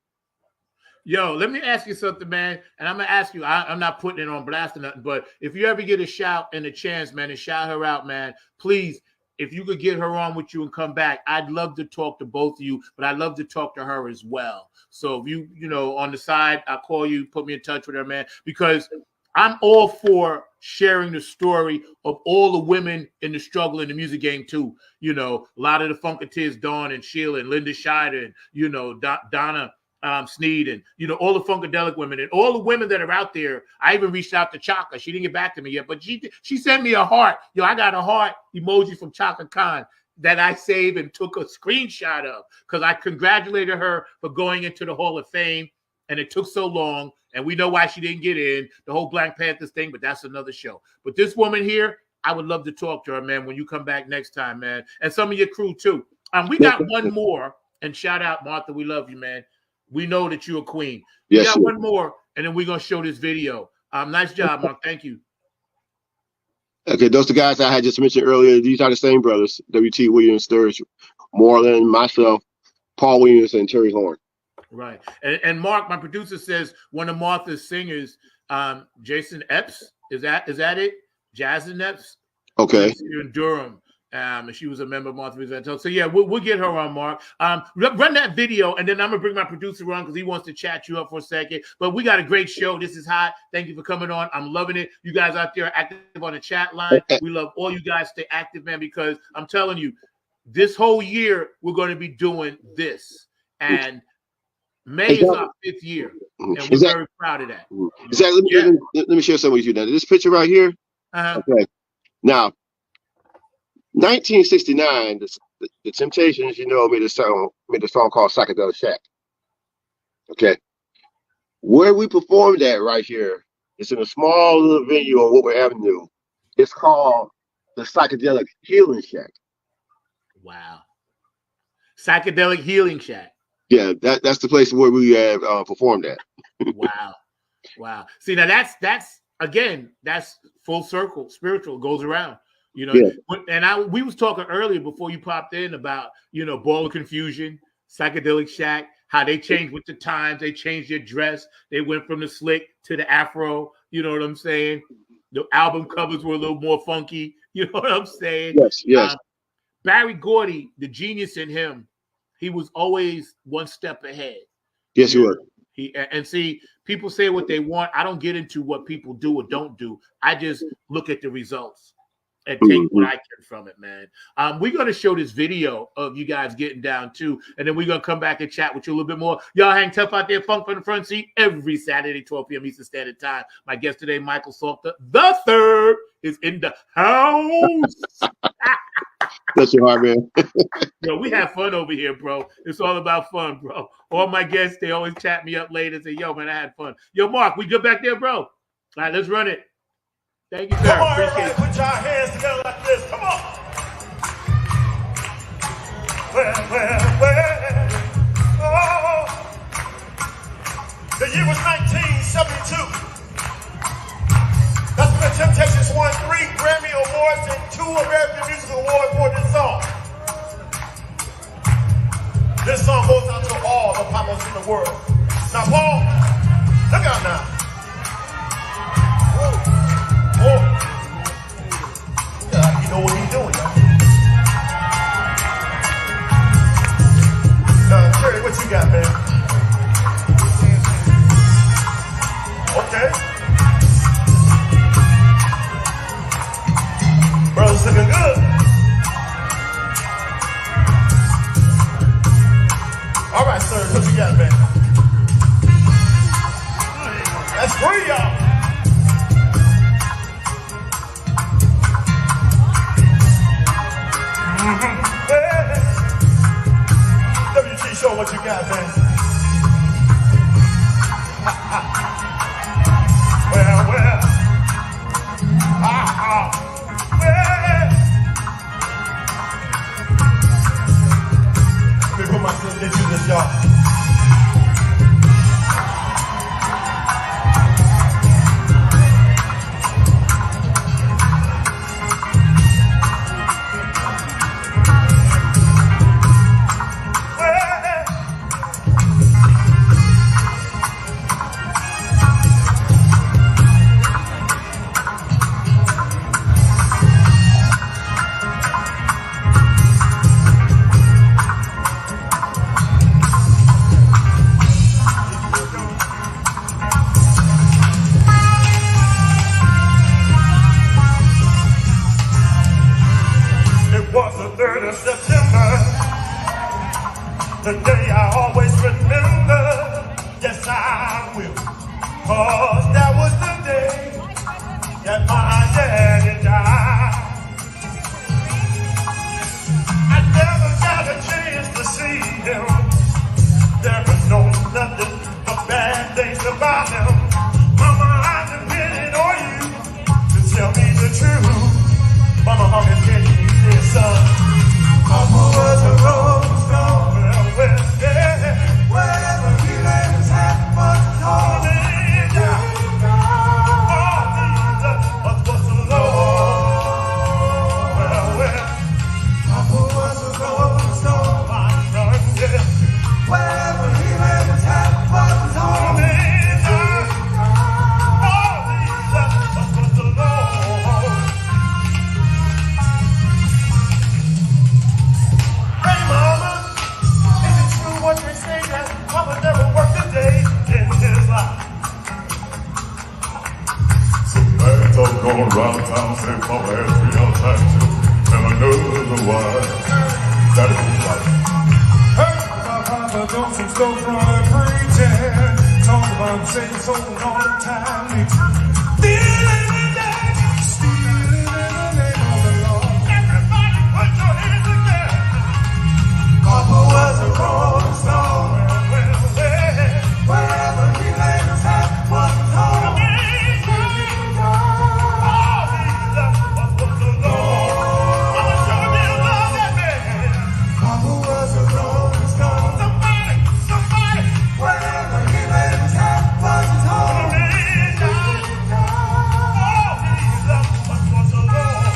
Yo, let me ask you something, man. And I'm gonna ask you. I'm not putting it on blast or nothing, but if you ever get a shout and a chance, man, to shout her out, man, please. If you could get her on with you and come back, I'd love to talk to both of you, but I'd love to talk to her as well. So if you on the side, I'll call you, put me in touch with her, man, because I'm all for sharing the story of all the women in the struggle in the music game too. A lot of the Funketeers, Dawn and Sheila and Linda Scheider and, Donna Sneed and, all the Funkadelic women and all the women that are out there. I even reached out to Chaka. She didn't get back to me yet, but she sent me a heart. I got a heart emoji from Chaka Khan that I saved and took a screenshot of because I congratulated her for going into the Hall of Fame, and it took so long, and we know why she didn't get in, the whole Black Panthers thing, but that's another show. But this woman here, I would love to talk to her, man, when you come back next time, man, and some of your crew too. We got one more, and shout out, Martha, we love you, man. We know that you're a queen. We got one more, and then we're going to show this video. Nice job, Mark. Thank you. Okay, those are the guys I had just mentioned earlier. These are the same brothers, W.T. Williams, Sturge Moreland, myself, Paul Williams, and Terry Horn. Right. And Mark, my producer, says one of Martha's singers, Jason Epps. Is that it? Jason Epps? Okay. Here in Durham. And she was a member of Martha Rizzo. So yeah, we'll get her on, Mark. Run that video, and then I'm gonna bring my producer on because he wants to chat you up for a second. But we got a great show. This is hot. Thank you for coming on. I'm loving it. You guys out there are active on the chat line. We love all you guys. Stay active, man, because I'm telling you, this whole year we're going to be doing this, and May is our 5th year, and we're very proud of that. Exactly. Let me share something with you now. This picture right here. Okay. Now, 1969, the Temptations, made a song called Psychedelic Shack. Okay. Where we performed that right here, it's in a small little venue on Woodward Avenue. It's called the Psychedelic Healing Shack. Wow. Psychedelic Healing Shack. Yeah, that's the place where we have performed at. Wow. See, now that's again, that's full circle. Spiritual goes around. And we was talking earlier before you popped in about, Ball of Confusion, Psychedelic Shack, how they changed with the times. They changed their dress. They went from the slick to the afro. You know what I'm saying? The album covers were a little more funky. You know what I'm saying? Yes. Barry Gordy, the genius in him, he was always one step ahead. Yes, he was. And see, people say what they want. I don't get into what people do or don't do. I just look at the results and take what I can from it, man. We're going to show this video of you guys getting down too, and then we're going to come back and chat with you a little bit more. Y'all hang tough out there, funk from the front seat, every Saturday, 12 p.m. Eastern Standard Time. My guest today, Michael Salter the Third, is in the house. That's your heart, man. Yo, we have fun over here, bro. It's all about fun, bro. All my guests, they always chat me up later and say, yo, man, I had fun. Yo, Mark, we good back there, bro? All right, let's run it. Thank you, sir. Come on, everybody, put your hands together like this. Come on. Well. Oh. The year was 1972. That's when the Temptations won 3 Grammy Awards and 2 American Music Awards for this song. This song goes out to all the papas in the world. Now, Paul, look out now. Oh, yeah, you know what he's doing, y'all. Terry, what you got, man? Okay. Brother's looking good. All right, sir, what you got, man? That's 3, y'all. Show what you got, man. Well. Well. Let me put myself into this, y'all. September, the day I always remember. Yes, I will. 'Cause that was the day that my daddy died. I never got a chance to see him. There was no nothing but bad things about him. Mama, I depended on you to tell me the truth. Mama, how can you say, son? Papa was a rolling stone. Well, yeah. Wherever he laid his hat was home. All these was the Lord. Well. Papa was a rolling stone. My son, yeah. Wherever he laid his hat was home. All these was the Lord. What they say that Papa never worked a day in his life. Some bad talk going around town saying Papa had 3 hours time too. And I know the why. That is right. Heard my Papa doing some storefront preaching. Talk about Satan soul all the time. Stealing in the name of the Lord. Everybody put your hands together. Papa was a rolling stone. Wherever he laid his hat was home. All these was the Lord. Mama showed me love that man. Papa was a rolling stone. Somebody. Wherever he laid his hat was home. All these was the Lord.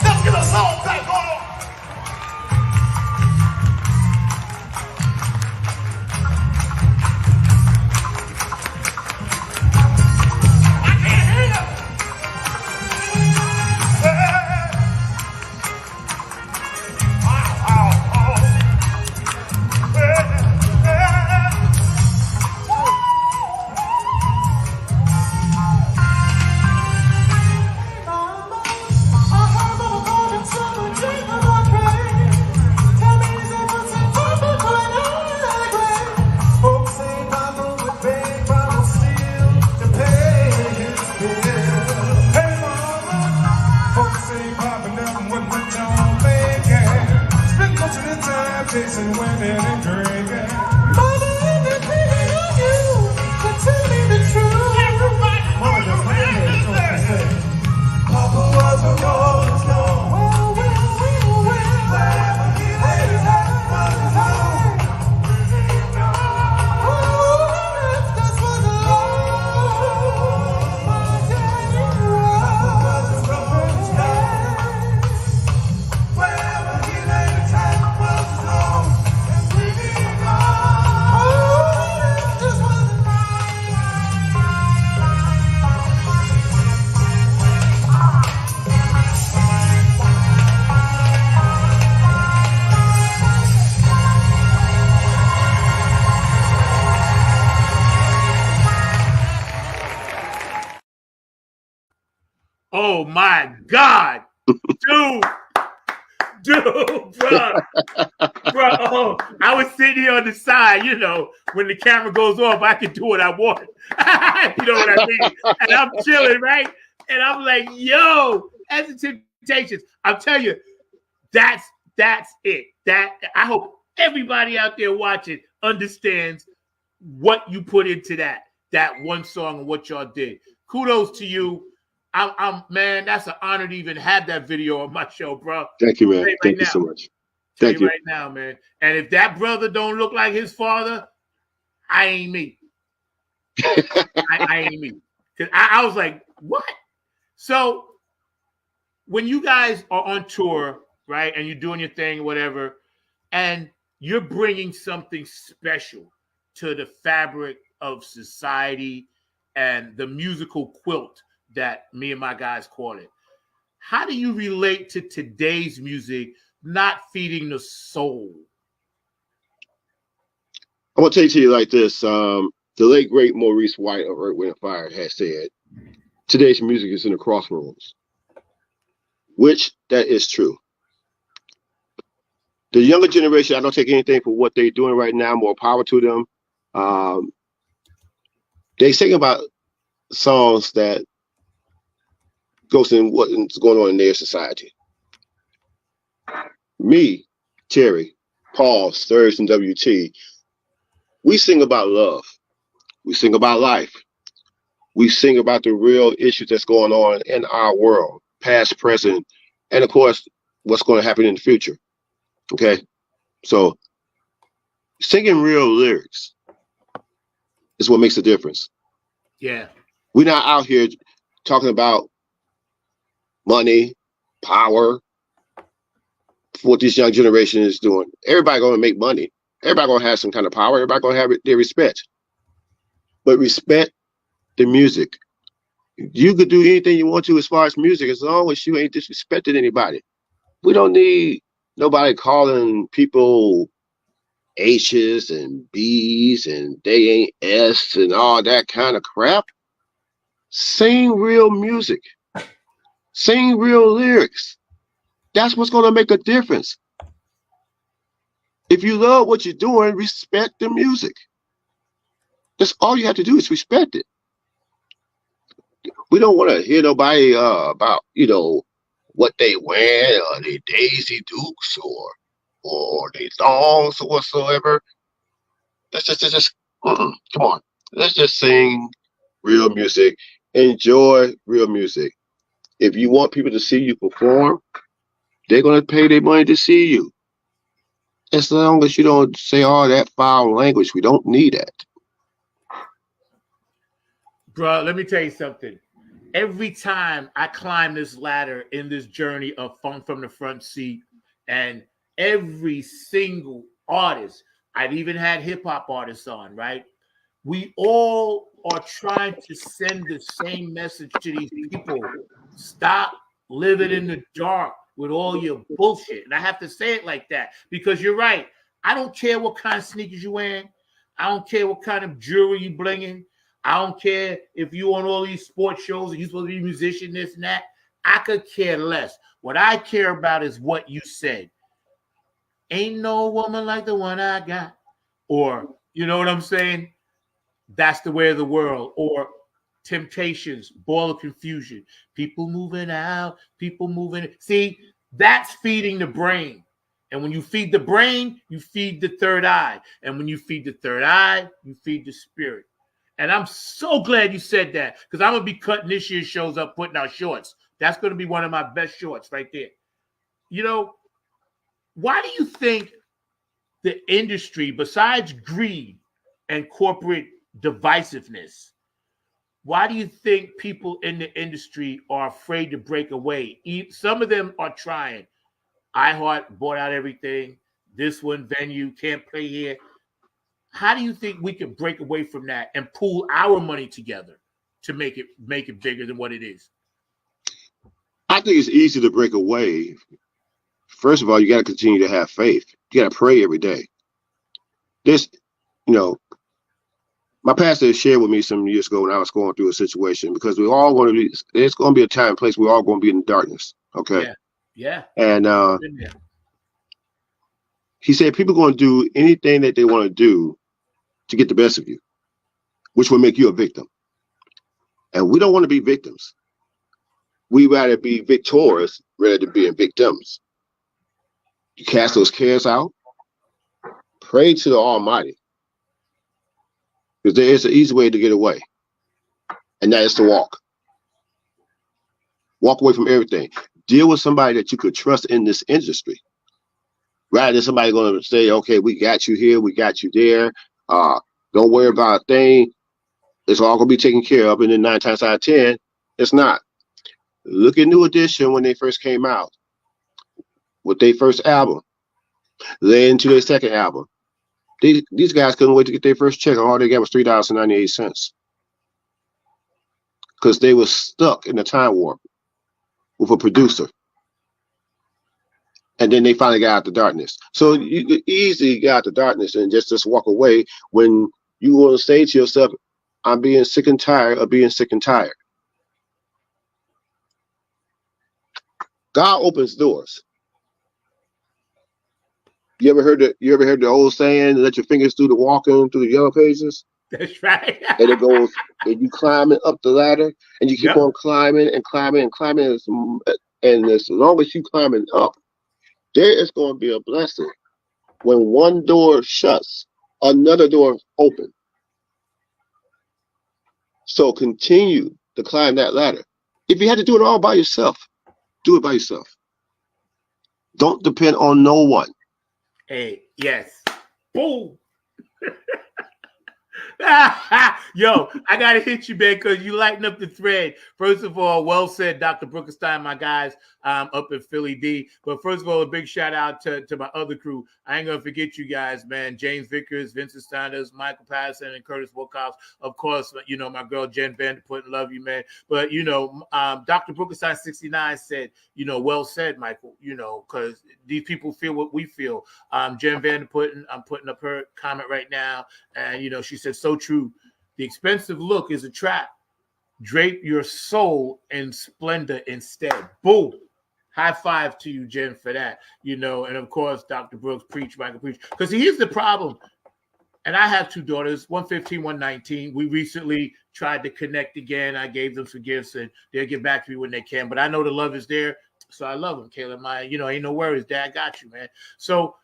Let's get a song back on. I can't hear you. Chasing women and drinking. Mama, I'm depending on you to tell me the truth. Everybody, Mama, just Papa was a rolling stone. Well. Wherever he laid his hat was home. Oh, that's what the Lord, my daddy Papa was a rolling stone. Wherever he laid his hat was home. Oh my God, dude, bro. Oh, I was sitting here on the side, when the camera goes off, I can do what I want. You know what I mean? And I'm chilling, right? And I'm like, yo, that's a Temptations. I'm telling you, that's it. That I hope everybody out there watching understands what you put into that one song and what y'all did. Kudos to you. I'm man, that's an honor to even have that video on my show, bro. Thank you, man. Thank you so much. Thank you right now, man. And if that brother don't look like his father, I ain't me. I ain't me. Because I was like, what? So when you guys are on tour, right, and you're doing your thing, whatever, and you're bringing something special to the fabric of society and the musical quilt that me and my guys call it, how do you relate to today's music not feeding the soul? I'm gonna tell it to you like this. The late great Maurice White of Earth, Wind & Fire has said, today's music is in the crossroads, which that is true. The younger generation, I don't take anything for what they're doing right now, more power to them. They sing about songs that goes in what's going on in their society. Me, Terry, Paul, Sturge, and WT, we sing about love. We sing about life. We sing about the real issues that's going on in our world, past, present, and of course, what's going to happen in the future. Okay? So, singing real lyrics is what makes a difference. Yeah. We're not out here talking about money, power, what this young generation is doing. Everybody going to make money. Everybody going to have some kind of power. Everybody going to have their respect. But respect the music. You could do anything you want to as far as music, as long as you ain't disrespecting anybody. We don't need nobody calling people H's and B's and they ain't S and all that kind of crap. Sing real music. Sing real lyrics. That's what's going to make a difference. If you love what you're doing, respect the music. That's all you have to do is respect it. We don't want to hear nobody about, what they wear, or they Daisy Dukes, or they thongs, or whatsoever. Let's just come on. Let's just sing real music. Enjoy real music. If you want people to see you perform, they're going to pay their money to see you. As long as you don't say all that foul language, we don't need that. Bro, let me tell you something. Every time I climb this ladder in this journey of Funk from the Front Seat, and every single artist, I've even had hip-hop artists on, right? We all are trying to send the same message to these people. Stop living in the dark with all your bullshit. And I have to say it like that because you're right. I don't care what kind of sneakers you're wearing. I don't care what kind of jewelry you blinging. I don't care if you on all these sports shows and you're supposed to be a musician, this and that. I could care less. What I care about is what you said. Ain't no woman like the one I got. Or, you know what I'm saying? That's the way of the world. Or Temptations, Ball of Confusion. People moving out, people moving. See, that's feeding the brain. And when you feed the brain, you feed the third eye. And when you feed the third eye, you feed the spirit. And I'm so glad you said that because I'm going to be cutting this year's shows up, putting out shorts. That's going to be one of my best shorts right there. Why do you think the industry, besides greed and corporate divisiveness, why do you think people in the industry are afraid to break away? Some of them are trying. iHeart bought out everything. This one venue can't play here. How do you think we can break away from that and pool our money together to make it bigger than what it is? I think it's easy to break away. First of all, you got to continue to have faith. You got to pray every day. My pastor shared with me some years ago when I was going through a situation because there's going to be a time and place we're all going to be in darkness. Okay. Yeah. And he said people are going to do anything that they want to do to get the best of you, which will make you a victim. And we don't want to be victims. We rather be victorious rather than being victims. You cast those cares out, pray to the Almighty, because there is an easy way to get away, and that is to walk. Walk away from everything. Deal with somebody that you could trust in this industry, rather than somebody going to say, okay, we got you here, we got you there. Don't worry about a thing. It's all going to be taken care of. And then 9 times out of 10, it's not. Look at New Edition when they first came out with their first album, then to their second album. These guys couldn't wait to get their first check, and all they got was $3.98 because they were stuck in a time warp with a producer. And then they finally got out the darkness. So you could easily get out the darkness and just walk away when you want to say to yourself, I'm being sick and tired of being sick and tired. God opens doors. You ever heard the old saying, let your fingers do the walking through the yellow pages? That's right. And it goes, and you climbing up the ladder, and you keep on climbing and climbing and climbing. And as long as you climbing up, there is going to be a blessing. When one door shuts, another door opens. So continue to climb that ladder. If you had to do it all by yourself, do it by yourself. Don't depend on no one. Hey, yes. Boom. Yo, I gotta hit you, man, because you lighten up the thread. First of all, well said, Dr. Brookenstein, my guys up in Philly D. But first of all, a big shout out to my other crew. I ain't gonna forget you guys, man. James Vickers, Vincent Steiners, Michael Patterson, and Curtis Wilcox. Of course, you know, my girl Jen Vanderput, love you, man. But you know, Dr. Brookenstein 69 said, you know, well said, Michael, you know, because these people feel what we feel. Jen Vanderput, I'm putting up her comment right now, and you know, she said so true. The expensive look is a trap. Drape your soul in splendor instead. Boom. High five to you, Jen, for that. You know, and of course, Dr. Brooks, preach, Michael, preach. Because here's the problem. And I have 2 daughters, 115, 119. We recently tried to connect again. I gave them some gifts, and they'll get back to me when they can. But I know the love is there, so I love them, Caleb. You know, ain't no worries. Dad got you, man. So,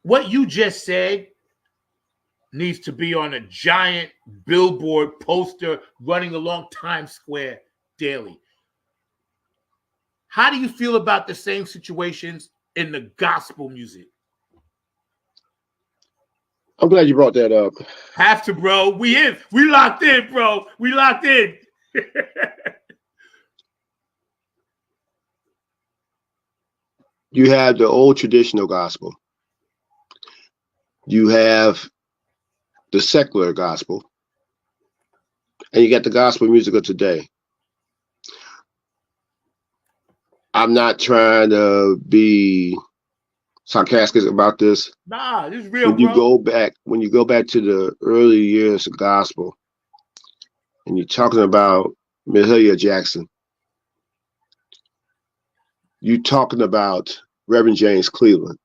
what you just said needs to be on a giant billboard poster running along Times Square daily. How do you feel about the same situations in the gospel music? I'm glad you brought that up. Have to, bro. We locked in, bro. We locked in. You have the old traditional gospel. You have the secular gospel, and you got the gospel music of today. I'm not trying to be sarcastic about this. Nah, this is real, when you go back to the early years of gospel, and you're talking about Mahalia Jackson, you're talking about Reverend James Cleveland,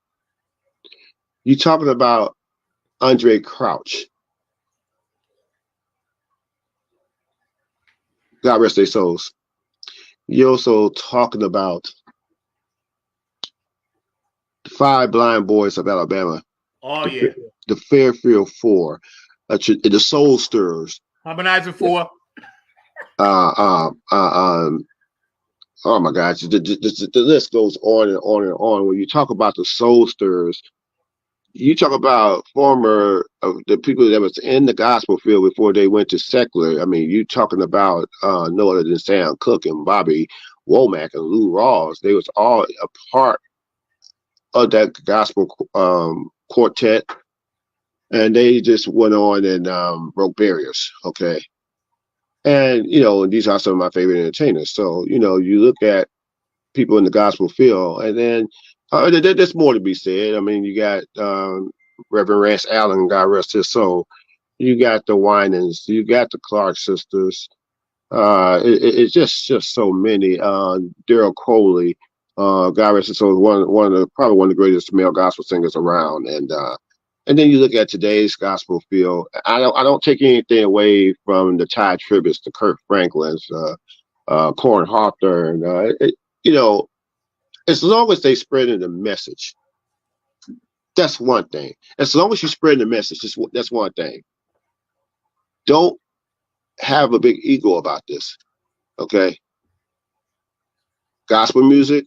you're talking about Andre Crouch. God rest their souls. You're also talking about the 5 blind boys of Alabama. Oh, yeah. The Fairfield 4, the Soul Stirrers. Harmonizer 4. Oh my gosh, the list goes on and on and on. When you talk about the Soul Stirrers, you talk about former the people that was in the gospel field before they went to secular. I mean, you talking about no other than Sam Cooke and Bobby Womack and Lou Rawls. They was all a part of that gospel quartet, and they just went on and broke barriers. Okay, and you know, these are some of my favorite entertainers. So you know, you look at people in the gospel field, and then there's more to be said. I mean, you got Reverend Rance Allen, God rest his soul. You got the Winans, you got the Clark sisters. It's just so many. Daryl Coley, God rest his soul, probably one of the greatest male gospel singers around. And And then you look at today's gospel field. I don't take anything away from the Ty Tribbett's, the Kirk Franklin's, Corn Hawthorne. You know, as long as they spreading the message, that's one thing. As long as you spread the message, that's one thing. Don't have a big ego about this. Okay. Gospel music,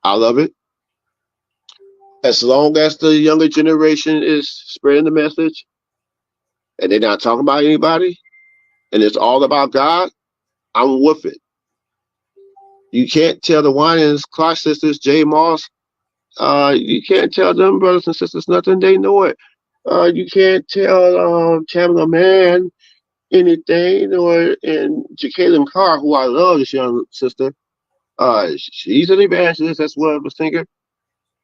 I love it. As long as the younger generation is spreading the message and they're not talking about anybody and it's all about God, I'm with it. You can't tell the Winans, Clark sisters, Jay Moss, you can't tell them brothers and sisters nothing. They know it. You can't tell Tamala Mann anything, and Jacqueline Carr, who I love, this young sister. She's an evangelist as well as a singer.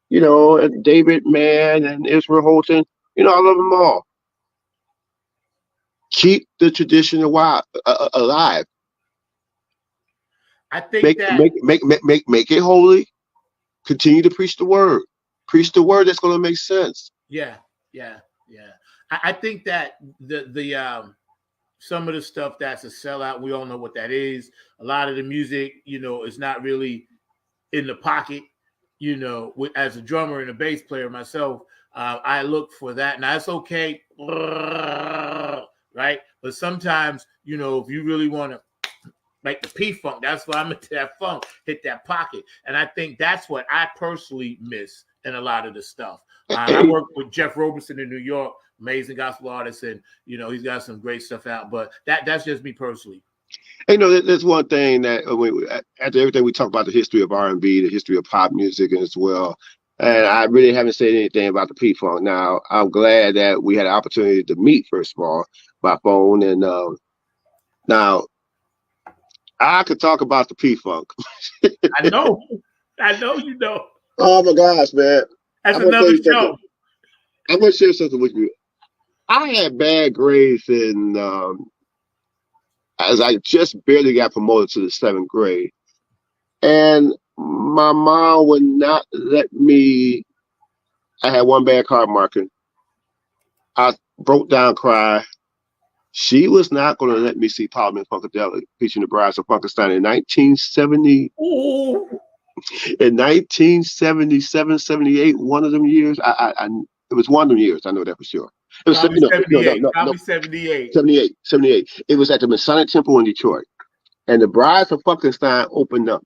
You know, and David Mann and Israel Holton. You know, I love them all. Keep the tradition alive. I think make it holy. Continue to preach the word. Preach the word that's going to make sense. Yeah. I think that the some of the stuff that's a sellout, we all know what that is. A lot of the music, you know, is not really in the pocket. You know, as a drummer and a bass player myself, I look for that. Now, it's okay, right? But sometimes, you know, if you really want to make the P-Funk, that's why I'm into that funk, hit that pocket. And I think that's what I personally miss in a lot of the stuff. I work with Jeff Roberson in New York, amazing gospel artist, and, you know, he's got some great stuff out. But that's just me personally. You know, there's one thing that after everything we talk about the history of R&B, the history of pop music as well, and I really haven't said anything about the P-Funk. Now, I'm glad that we had an opportunity to meet, first of all, by phone. And now, I could talk about the P-Funk. I know you know. Oh, my gosh, man. That's another show. I'm going to share something with you. I had bad grades in as I just barely got promoted to the 7th grade. And my mom would not let me. I had one bad card marking. I broke down, cried. She was not going to let me see Parliament Funkadelic featuring the Brides of Funkenstein in 1970. Ooh. In 1977, 78, one of them years. It was one of them years. I know that for sure. It was 78. 78. It was at the Masonic Temple in Detroit. And the Brides of Funkenstein opened up.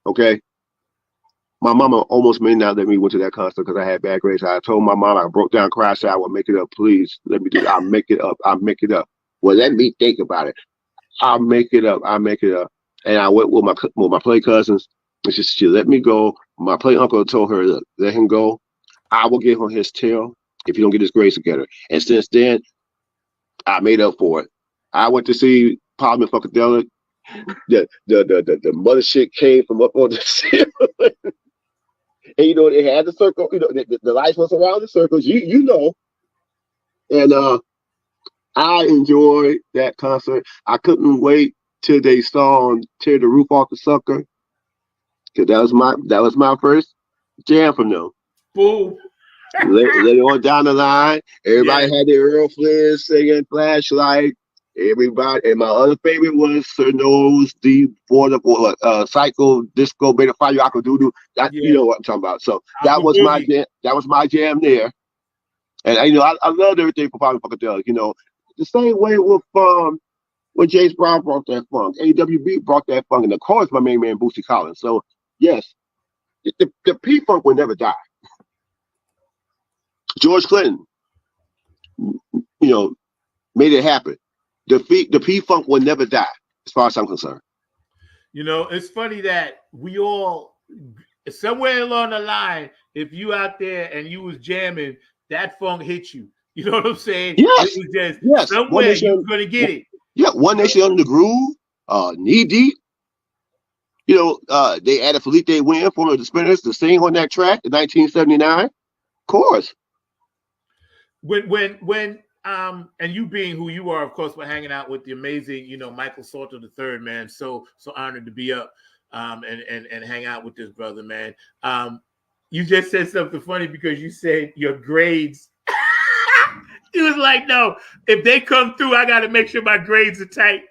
Okay. My mama almost may not let me went to that concert because I had bad grades. I told my mom, I broke down, cried, said, I will make it up. Please let me do it. I'll make it up. Well, let me think about it. I'll make it up. And I went with my play cousins. And she let me go. My play uncle told her, look, let him go. I will give him his tail if you don't get his grades together. And since then, I made up for it. I went to see Parliament Funkadelic. The mother shit came from up on the ceiling. And you know, they had the circle, you know, the lights was around the circles, you know. And I enjoyed that concert. I couldn't wait till they song Tear the Roof Off the Sucker. Cause that was my first jam from them. Boom. Later on down the line, everybody had their Earl Flynn singing Flashlight. Everybody, and my other favorite was Sir Nose, the Border Psycho Disco Beta Fire Akadoodoo. You know what I'm talking about. So that was my jam. That was my jam there. And you know, I loved everything from Parliament Funkadelic. You know, the same way with when James Brown brought that funk, AWB brought that funk, and of course my main man Bootsy Collins. So yes, the P-Funk will never die. George Clinton, you know, made it happen. The P-Funk will never die, as far as I'm concerned. You know, it's funny that we all, somewhere along the line, if you out there and you was jamming, that funk hit you. You know what I'm saying? Yes. It was just somewhere you're going to get it. Yeah, One Nation Under the Groove, Knee Deep. You know, they added Felipe Wynn, former of the Spinners, to sing on that track in 1979. Of course. When and you being who you are, of course, we're hanging out with the amazing, you know, Michael Salter III, man. So honored to be up and hang out with this brother, man. You just said something funny because you said your grades He was like, no, if they come through, I got to make sure my grades are tight.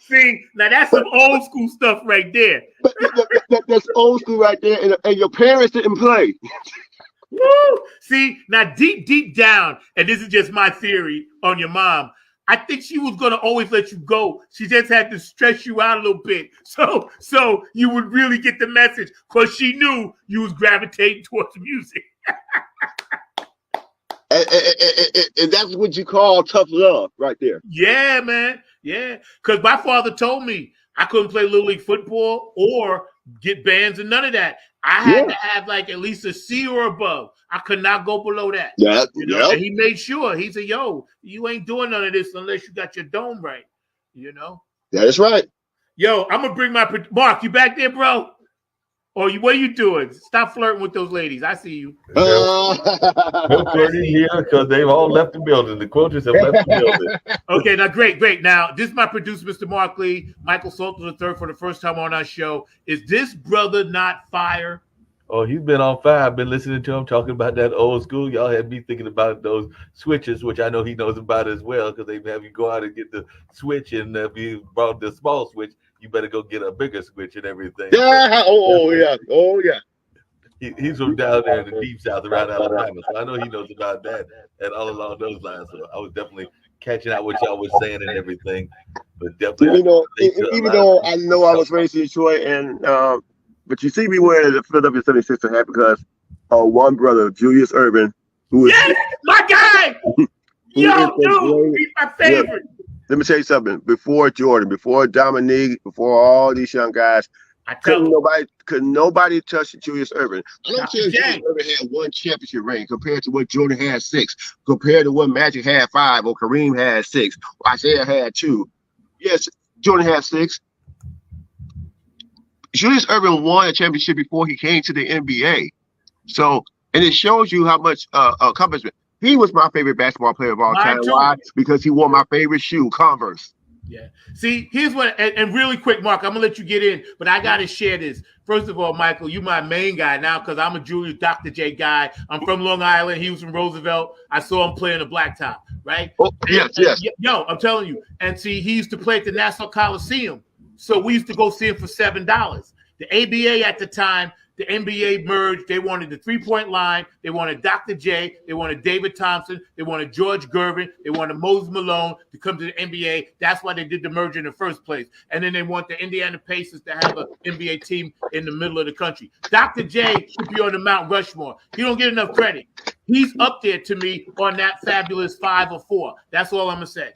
See, now that's some old school stuff right there. But that's old school right there, and your parents didn't play. Woo! See, now deep down, and this is just my theory on your mom, I think she was gonna always let you go. She just had to stress you out a little bit, so you would really get the message, because she knew you was gravitating towards music. And that's what you call tough love, right there. Yeah, man. Yeah, because my father told me I couldn't play Little League football or get bands and none of that. I had to have like at least a C or above. I could not go below that. Yeah, you know? And he made sure. He said, yo, you ain't doing none of this unless you got your dome right. You know? That is right. Yo, I'm going to bring my... Mark, you back there, bro? Or what are you doing? Stop flirting with those ladies. I see you. No flirting here because they've all left the building. The quotas have left the building. Okay, now great. Now, this is my producer, Mr. Mark Lee, Michael Salter III, for the first time on our show. Is this brother not fire? Oh, he's been on fire. I've been listening to him talking about that old school. Y'all had me thinking about those switches, which I know he knows about as well, because they have you go out and get the switch, and if you brought the small switch, you better go get a bigger switch and everything. Yeah. Oh yeah. He's from down there in the deep south around Alabama, so I know he knows about that and all along those lines. So I was definitely catching out what y'all was saying and everything, but definitely, even though I know I was raised in Detroit, and but you see me wearing the Philadelphia 76er hat because one brother, Julius Erving, who is my guy. Yo, dude, he's my favorite. Yeah. Let me tell you something. Before Jordan, before Dominique, before all these young guys, could nobody touch Julius Erving. I don't care if Julius Erving had one championship ring compared to what Jordan had 6, compared to what Magic had 5, or Kareem had 6, or Isaiah had 2. Yes, Jordan had 6. Julius Erving won a championship before he came to the NBA. So, and it shows you how much accomplishment. He was my favorite basketball player of all time. Why? Because he wore my favorite shoe, Converse. Yeah. See, here's what, and really quick, Mark, I'm going to let you get in, but I got to share this. First of all, Michael, you my main guy now because I'm a Julius Dr. J guy. I'm from Long Island. He was from Roosevelt. I saw him playing the blacktop, right? Oh, yes. Yo, I'm telling you. And see, he used to play at the Nassau Coliseum. So we used to go see him for $7. The ABA at the time, the NBA merged. They wanted the three-point line. They wanted Dr. J. They wanted David Thompson. They wanted George Gervin. They wanted Moses Malone to come to the NBA. That's why they did the merger in the first place. And then they want the Indiana Pacers to have an NBA team in the middle of the country. Dr. J should be on the Mount Rushmore. He don't get enough credit. He's up there to me on that fabulous 5 or 4. That's all I'm going to say.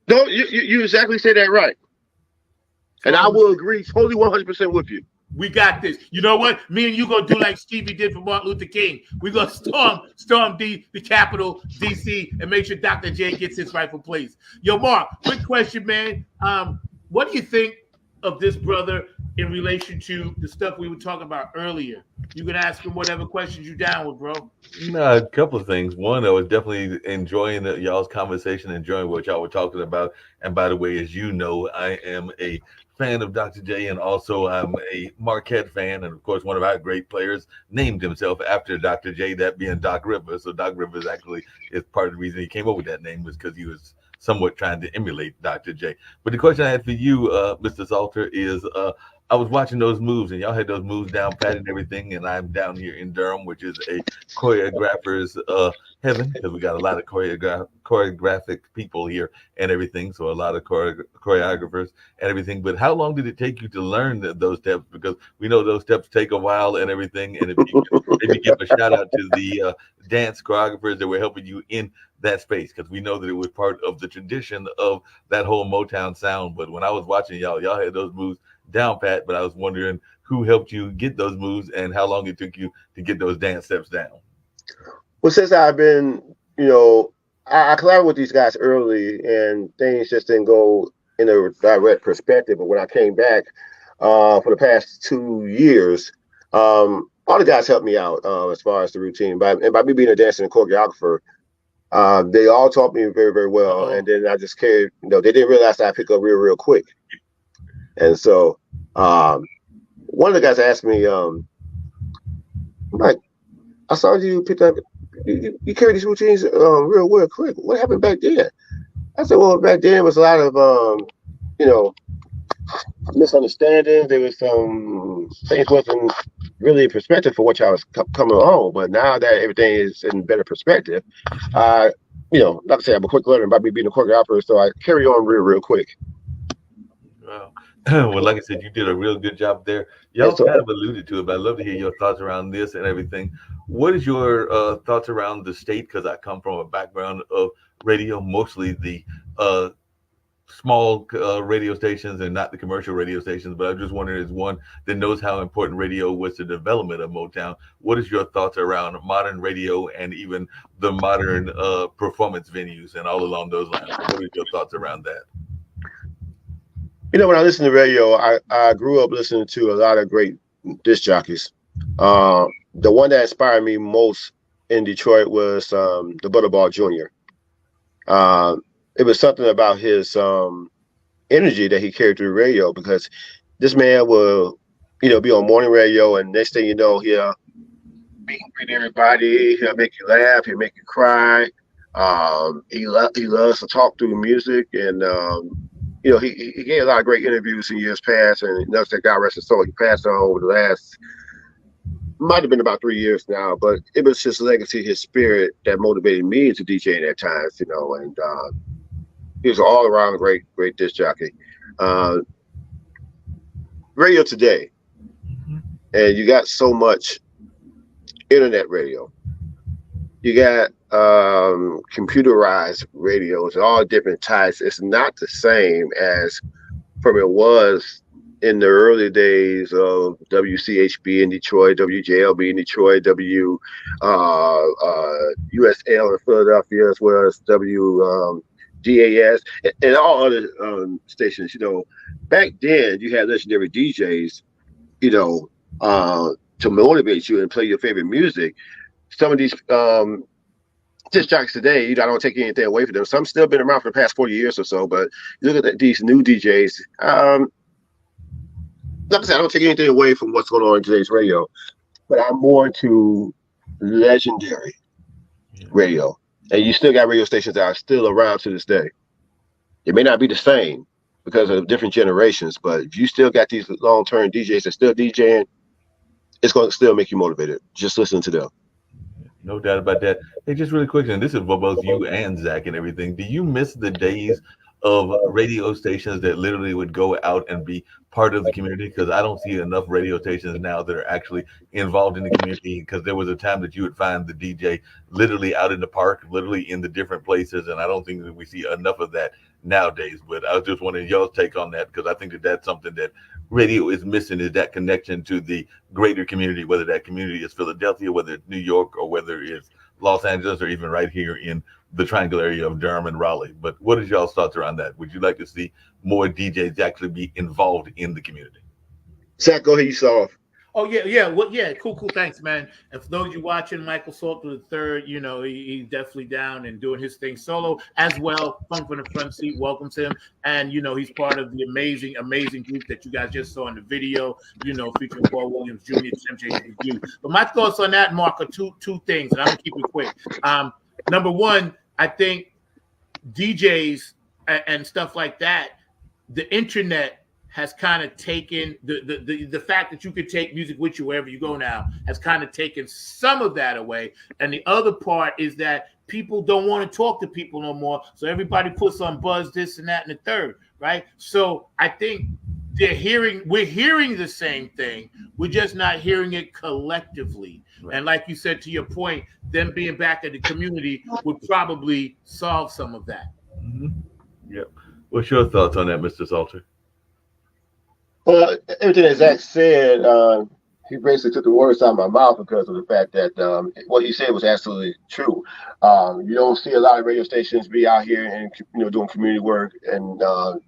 No, you exactly said that right. And I will agree totally 100% with you. We got this. You know what? Me and you gonna do like Stevie did for Martin Luther King. We gonna storm the Capitol, DC, and make sure Dr. J gets his rightful place. Yo, Mark, quick question, man. What do you think of this brother in relation to the stuff we were talking about earlier? You can ask him whatever questions you down with, bro. No, a couple of things. One, I was definitely enjoying y'all's conversation, enjoying what y'all were talking about. And by the way, as you know, I am a fan of Dr. J, and also I'm a Marquette fan, and of course one of our great players named himself after Dr. J, that being Doc Rivers. So Doc Rivers actually is part of the reason he came up with that name, was because he was somewhat trying to emulate Dr. J. But the question I had for you, Mr. Salter, is I was watching those moves, and y'all had those moves down pat and everything, and I'm down here in Durham, which is a choreographer's heaven, because we got a lot of choreographic people here and everything, so a lot of choreographers and everything. But how long did it take you to learn those steps? Because we know those steps take a while and everything, and if you maybe give a shout out to the dance choreographers that were helping you in that space, because we know that it was part of the tradition of that whole Motown sound. But when I was watching y'all had those moves down pat, but I was wondering who helped you get those moves and how long it took you to get those dance steps down. Well, since I've been, I collaborated with these guys early, and things just didn't go in a direct perspective. But when I came back for the past 2 years, all the guys helped me out as far as the routine. By me being a dancer and choreographer, they all taught me very, very well. And then I just carried, they didn't realize I pick up real quick. And so one of the guys asked me, Mike, I saw you pick up you carry these routines real quick. What happened back then? I said, well, back then was a lot of you know, misunderstandings. There was some things wasn't really in perspective for what y'all was coming on. But now that everything is in better perspective, like I said, I'm a quick learner by me being a choreographer, so I carry on real quick. Wow. Well, like I said, you did a real good job there. Y'all kind of alluded to it, but I'd love to hear your thoughts around this and everything. What is your thoughts around the state? Because I come from a background of radio, mostly the small radio stations and not the commercial radio stations. But I'm just wondering, as one that knows how important radio was to the development of Motown, what is your thoughts around modern radio and even the modern performance venues and all along those lines? What are your thoughts around that? When I listen to radio, I grew up listening to a lot of great disc jockeys. The one that inspired me most in Detroit was the Butterball Jr. It was something about his energy that he carried through radio, because this man will, be on morning radio, and next thing you know, he'll meet and greet everybody. He'll make you laugh. He'll make you cry. He loves to talk through music, and he gave a lot of great interviews in years past, and notice that God rest his soul. He passed on over the last, might have been about 3 years now, but it was his legacy, his spirit that motivated me to DJ at times, and he was an all-around great disc jockey. Radio today, and you got so much internet radio. You got computerized radios, all different types. It's not the same as from it was in the early days of WCHB in Detroit, WJLB in Detroit, USL in Philadelphia, as well as WGAS and all other stations. Back then you had legendary DJs, to motivate you and play your favorite music. Some of these disc jockeys today, I don't take anything away from them. Some still been around for the past 40 years or so, but you look at these new DJs. Like I said, I don't take anything away from what's going on in today's radio, but I'm more into legendary radio. And you still got radio stations that are still around to this day. It may not be the same because of different generations, but if you still got these long-term DJs that still DJing, it's going to still make you motivated. Just listen to them. No doubt about that. Hey, just really quick, and this is for both you and Zach and everything. Do you miss the days of radio stations that literally would go out and be part of the community? Because I don't see enough radio stations now that are actually involved in the community, because there was a time that you would find the DJ literally out in the park, literally in the different places, and I don't think that we see enough of that nowadays. But I was just wondering y'all's take on that, because I think that that's something that radio is missing, is that connection to the greater community, whether that community is Philadelphia, whether it's New York, or whether it's Los Angeles, or even right here in the triangle area of Durham and Raleigh. But what is y'all's thoughts around that? Would you like to see more DJs actually be involved in the community? Zach, go ahead, you start off. Oh yeah. Well, yeah, cool. Thanks, man. And for those you watching, Michael Salter III, he's definitely down and doing his thing solo as well. Funk from the Front Seat welcomes him, and he's part of the amazing group that you guys just saw in the video. Featuring Paul Williams Jr., MJ. But my thoughts on that, Mark, are two things, and I'm gonna keep it quick. Number one, I think DJs and stuff like that, the internet has kind of taken the fact that you could take music with you wherever you go now has kind of taken some of that away. And the other part is that people don't want to talk to people no more. So everybody puts on buzz, this and that and the third, right? So I think we're hearing the same thing. We're just not hearing it collectively. Right. And like you said, to your point, them being back at the community would probably solve some of that. Mm-hmm. Yep. What's your thoughts on that, Mr. Salter? Well, everything that Zach said, he basically took the words out of my mouth, because of the fact that what he said was absolutely true. You don't see a lot of radio stations be out here and doing community work. And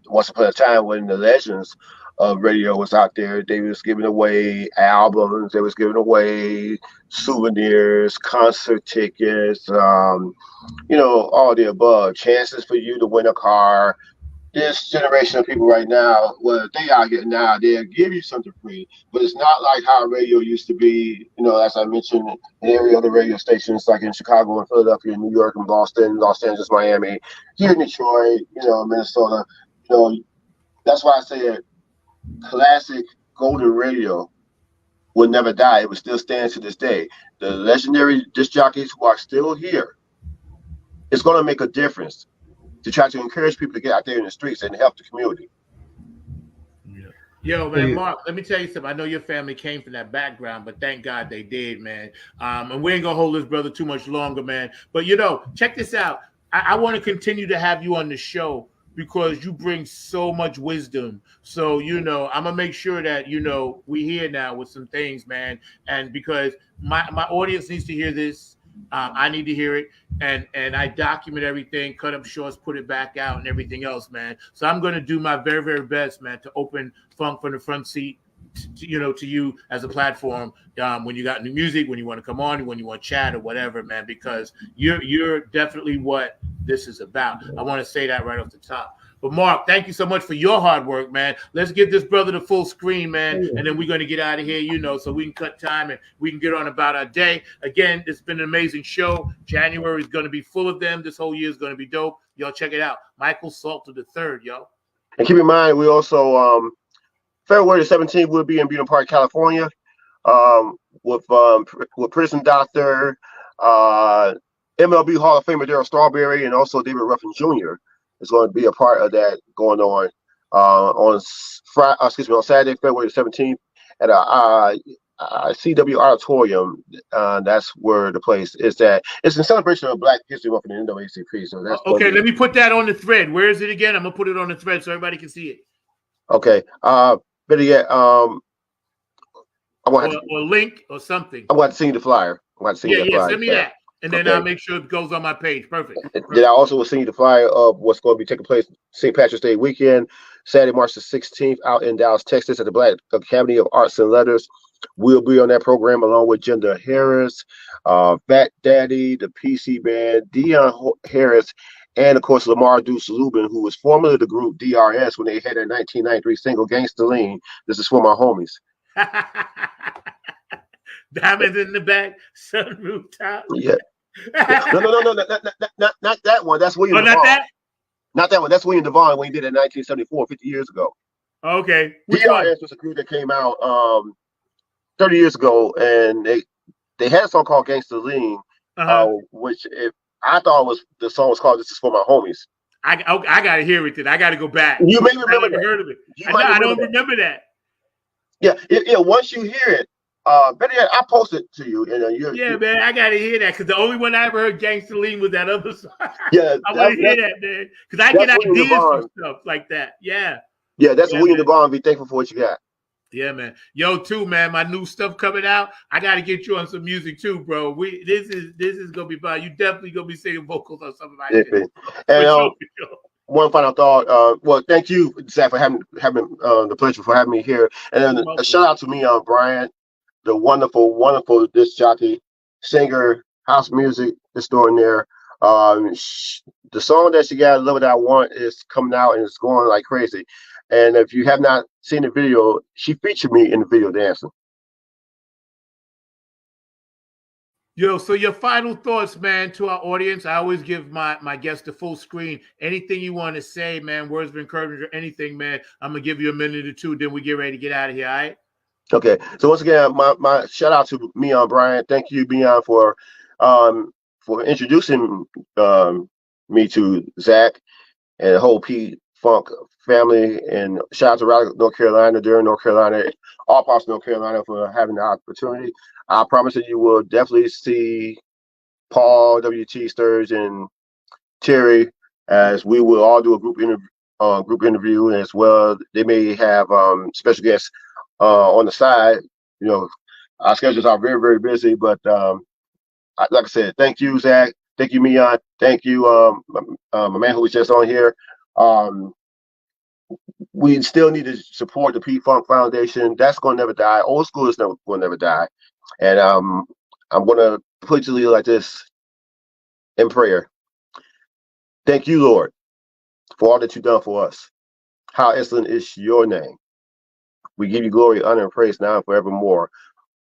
once upon a time, when the legends of radio was out there, they was giving away albums, they was giving away souvenirs, concert tickets, all the above, chances for you to win a car. this generation of people right now, well, they out here now, they'll give you something free, but it's not like how radio used to be. As I mentioned, in every other radio stations, like in Chicago and Philadelphia, New York and Boston, Los Angeles, Miami, here in Detroit, Minnesota. That's why I said classic golden radio will never die. It will still stand to this day. The legendary disc jockeys who are still here, it's going to make a difference to try to encourage people to get out there in the streets and help the community. Yo, man, Mark, let me tell you something. I know your family came from that background, but thank God they did, man. And we ain't going to hold this brother too much longer, man. But, check this out. I want to continue to have you on the show because you bring so much wisdom. So, I'm going to make sure that, we here now with some things, man. And because my audience needs to hear this. I need to hear it, and I document everything, cut up shorts, put it back out, and everything else, man. So I'm going to do my very, very best, man, to open Funk from the Front Seat, to you as a platform when you got new music, when you want to come on, when you want to chat or whatever, man, because you're definitely what this is about. I want to say that right off the top. But Mark, thank you so much for your hard work, man. Let's give this brother the full screen, man, and then we're going to get out of here, so we can cut time and we can get on about our day. Again, it's been an amazing show. January is going to be full of them. This whole year is going to be dope. Y'all check it out. Michael Salter III, yo. And keep in mind, we also February the 17th we'll be in Beaton Park, California, with Prison Doctor, MLB Hall of Famer Darryl Strawberry, and also David Ruffin Jr. is going to be a part of that going on Saturday, February the 17th at CW Auditorium. That's where the place is at. It's in celebration of Black History Month in the NAACP. So that's okay. Let me put that on the thread. Where is it again? I'm gonna put it on the thread so everybody can see it. Okay. Better yet, I want or link or something. I want to send you the flyer. Send me that. And then I'll make sure it goes on my page. Perfect. Then I also will send you the flyer of what's going to be taking place St. Patrick's Day weekend, Saturday, March the 16th, out in Dallas, Texas, at the Black Academy of Arts and Letters. We'll be on that program along with Jenda Harris, Fat Daddy, the PC Band, Dion Harris, and of course Lamar Deuce Lubin, who was formerly the group DRS when they had their 1993 single Gangsta Lean. This is for my homies. Diamonds in the back, sunroof top. Yeah. No, not that one. That's William Devon. Not that? Not that one. That's William Devon when he did it in 1974, 50 years ago. Okay. DRS was a group that came out 30 years ago, and they had a song called Gangsta Lean, which I thought the song was called "This Is For My Homies." I got to hear it then. I got to go back. You may remember that. Heard of it. I don't remember that. Yeah. Once you hear it, better yet, I post it to you. Man, I got to hear that because the only one I ever heard Gangsta Lean was that other song. Yeah, I want to hear that, man, because I get ideas for stuff like that. Yeah. Yeah, that's William Devon. Be thankful for what you got. Yeah, man. Yo, too, man. My new stuff coming out. I got to get you on some music too, bro. This is gonna be fun. You definitely gonna be singing vocals on some of my shit. And one final thought. Well, thank you, Zach, for having the pleasure for having me here. And then a shout out to me, Brian, the wonderful, wonderful disc jockey, singer, house music extraordinaire. The song that she got, "Love What I Want," is coming out and it's going like crazy. And if you have not seen the video, she featured me in the video dancing. Yo, so your final thoughts, man, to our audience. I always give my guests the full screen. Anything you want to say, man, words of encouragement or anything, man, I'm going to give you a minute or two, then we get ready to get out of here, all right? Okay. So once again, my shout out to Mion Bryant. Thank you, Mion, for introducing me to Zach and the whole P-Funk family, and shout out to Raleigh, North Carolina, Durham, North Carolina, all parts of North Carolina for having the opportunity. I promise that you will definitely see Paul, WT, Sturge, and Terry, as we will all do a group interview as well. They may have special guests on the side. Our schedules are very, very busy, but like I said, thank you, Zach. Thank you, Mion. Thank you, my man who was just on here. We still need to support the P-Funk Foundation. That's going to never die. Old school is going to never die. And I'm going to put you like this in prayer. Thank you, Lord. for all that you've done for us. How excellent is your name. We give you glory, honor, and praise now and forevermore.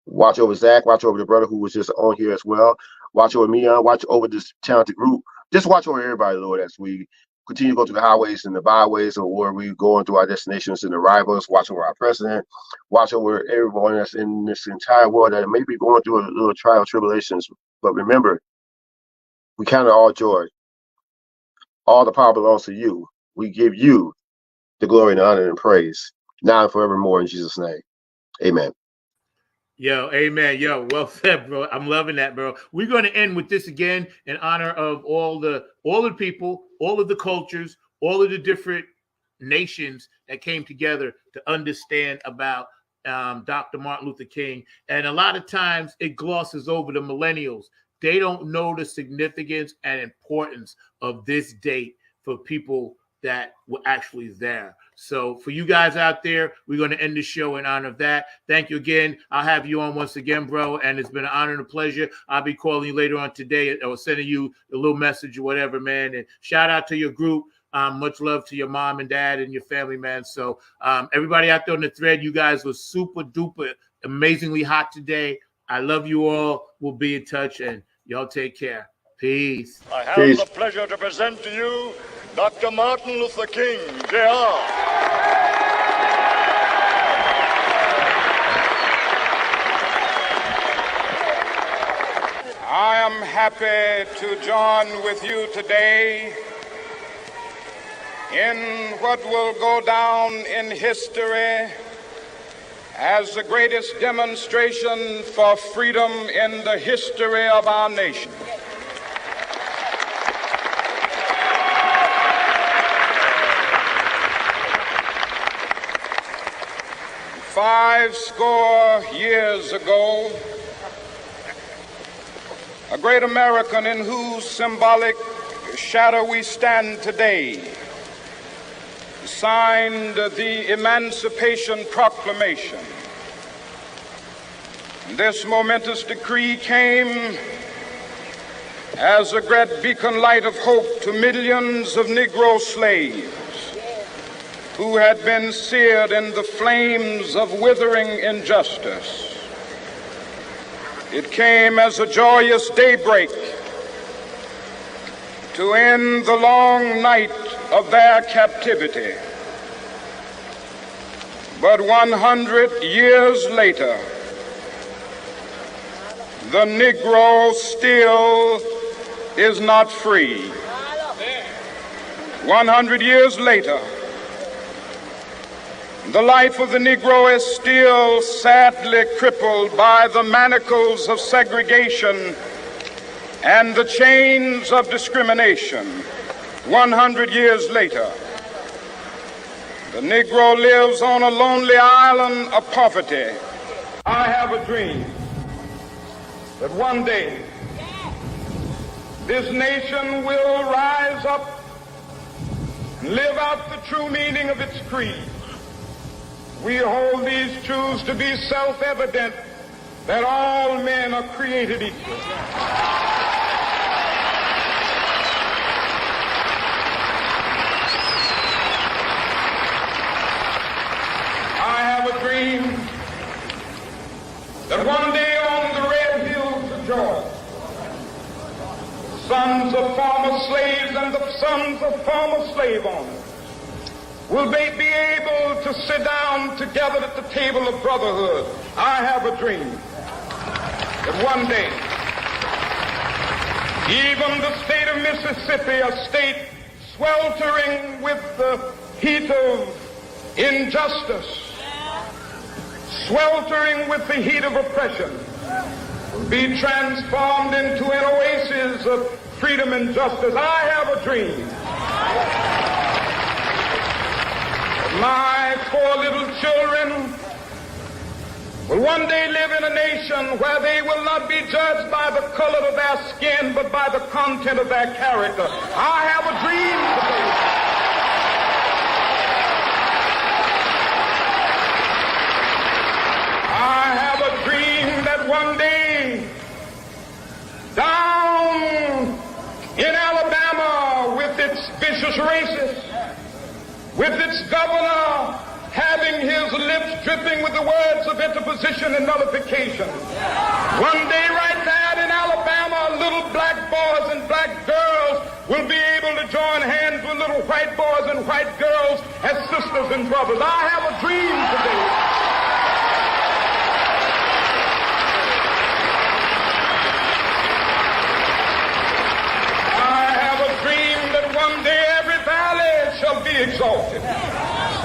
Watch over Zach. Watch over the brother who was just on here as well. Watch over Mion. Watch over this talented group. Just watch over everybody, Lord, as we continue to go through the highways and the byways, or where we go into our destinations and arrivals. Watch over our president. Watch over everyone that's in this entire world that may be going through a little trial tribulations. But remember, we count it all joy. All the power belongs to you. We give you the glory and honor and praise now and forevermore in Jesus' name. Amen. Yo, amen. Yo, well said, bro. I'm loving that, bro. We're going to end with this again in honor of all the people, all of the cultures, all of the different nations that came together to understand about Dr. Martin Luther King. And a lot of times it glosses over the millennials. They don't know the significance and importance of this date for people that were actually there. So for you guys out there, we're going to end the show in honor of that. Thank you again. I'll have you on once again, bro. And it's been an honor and a pleasure. I'll be calling you later on today or sending you a little message or whatever, man. And shout out to your group. Much love to your mom and dad and your family, man. So everybody out there on the thread, you guys were super duper amazingly hot today. I love you all. We'll be in touch, and y'all take care. Peace. I have the pleasure to present to you Dr. Martin Luther King, Jr. I am happy to join with you today in what will go down in history as the greatest demonstration for freedom in the history of our nation. Five score years ago, a great American in whose symbolic shadow we stand today signed the Emancipation Proclamation. This momentous decree came as a great beacon light of hope to millions of Negro slaves who had been seared in the flames of withering injustice. It came as a joyous daybreak to end the long night of their captivity. But 100 years later, the Negro still is not free. 100 years later, the life of the Negro is still sadly crippled by the manacles of segregation and the chains of discrimination. 100 years later, the Negro lives on a lonely island of poverty. I have a dream that one day this nation will rise up and live out the true meaning of its creed. We hold these truths to be self-evident, that all men are created equal. I have a dream that one day on the red hills of Georgia, sons of former slaves and the sons of former slave owners will they be able to sit down together at the table of brotherhood. I have a dream that one day, even the state of Mississippi, a state sweltering with the heat of injustice, sweltering with the heat of oppression, will be transformed into an oasis of freedom and justice. I have a dream. My four little children will one day live in a nation where they will not be judged by the color of their skin, but by the content of their character. I have a dream today. I have a dream that one day, down in Alabama with its vicious racists, with its governor having his lips dripping with the words of interposition and nullification. One day right there in Alabama, little black boys and black girls will be able to join hands with little white boys and white girls as sisters and brothers. I have a dream today. I have a dream that one day every valley shall be exalted.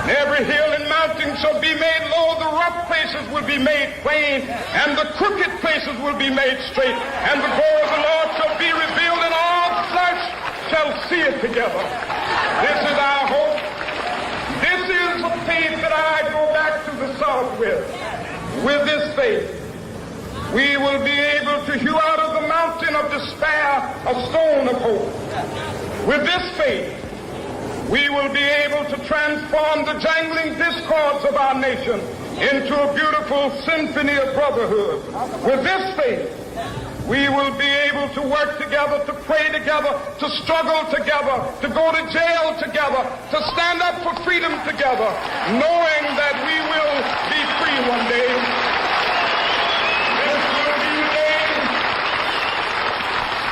And every hill and mountain shall be made low, the rough places will be made plain, and the crooked places will be made straight, and the glory of the Lord shall be revealed, and all flesh shall see it together. This is our hope. This is the faith that I go back to the South with. With this faith, we will be able to hew out of the mountain of despair a stone of hope. With this faith, we will be able to transform the jangling discords of our nation into a beautiful symphony of brotherhood. With this faith, we will be able to work together, to pray together, to struggle together, to go to jail together, to stand up for freedom together, knowing that we will be free one day.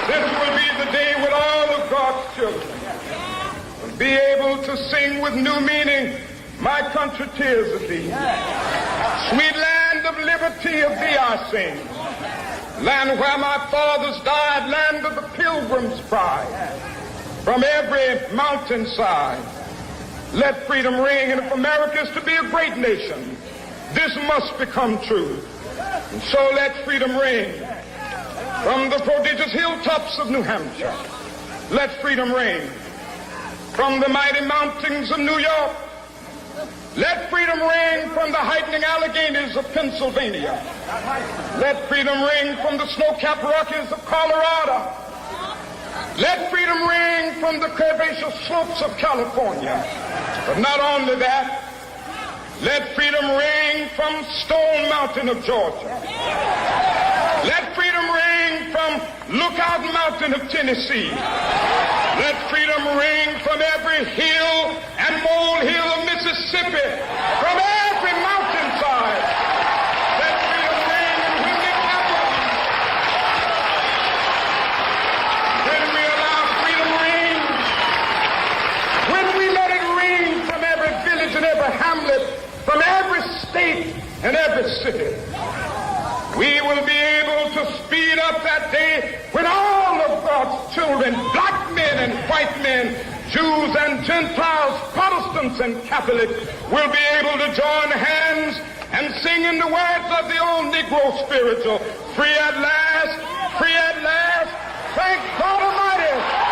This will be the day with all of God's children be able to sing with new meaning, my country, tears of thee. Sweet land of liberty, of thee I sing. Land where my fathers died, land of the pilgrim's pride. From every mountainside, let freedom ring. And if America is to be a great nation, this must become true. And so let freedom ring. From the prodigious hilltops of New Hampshire, let freedom ring. From the mighty mountains of New York, let freedom ring. From the heightening Alleghenies of Pennsylvania, let freedom ring. From the snow-capped Rockies of Colorado, let freedom ring. From the curvaceous slopes of California. But not only that, let freedom ring from Stone Mountain of Georgia. Let freedom ring from Lookout Mountain of Tennessee. Let freedom ring from every hill and molehill of Mississippi, from every mountainside. Let freedom ring, and when we capital, when we allow freedom ring, when we let it ring from every village and every hamlet, from every state and every city, we will be able to speed up that day when all of God's children, black men and white men, Jews and Gentiles, Protestants and Catholics, will be able to join hands and sing in the words of the old Negro spiritual, free at last, thank God Almighty.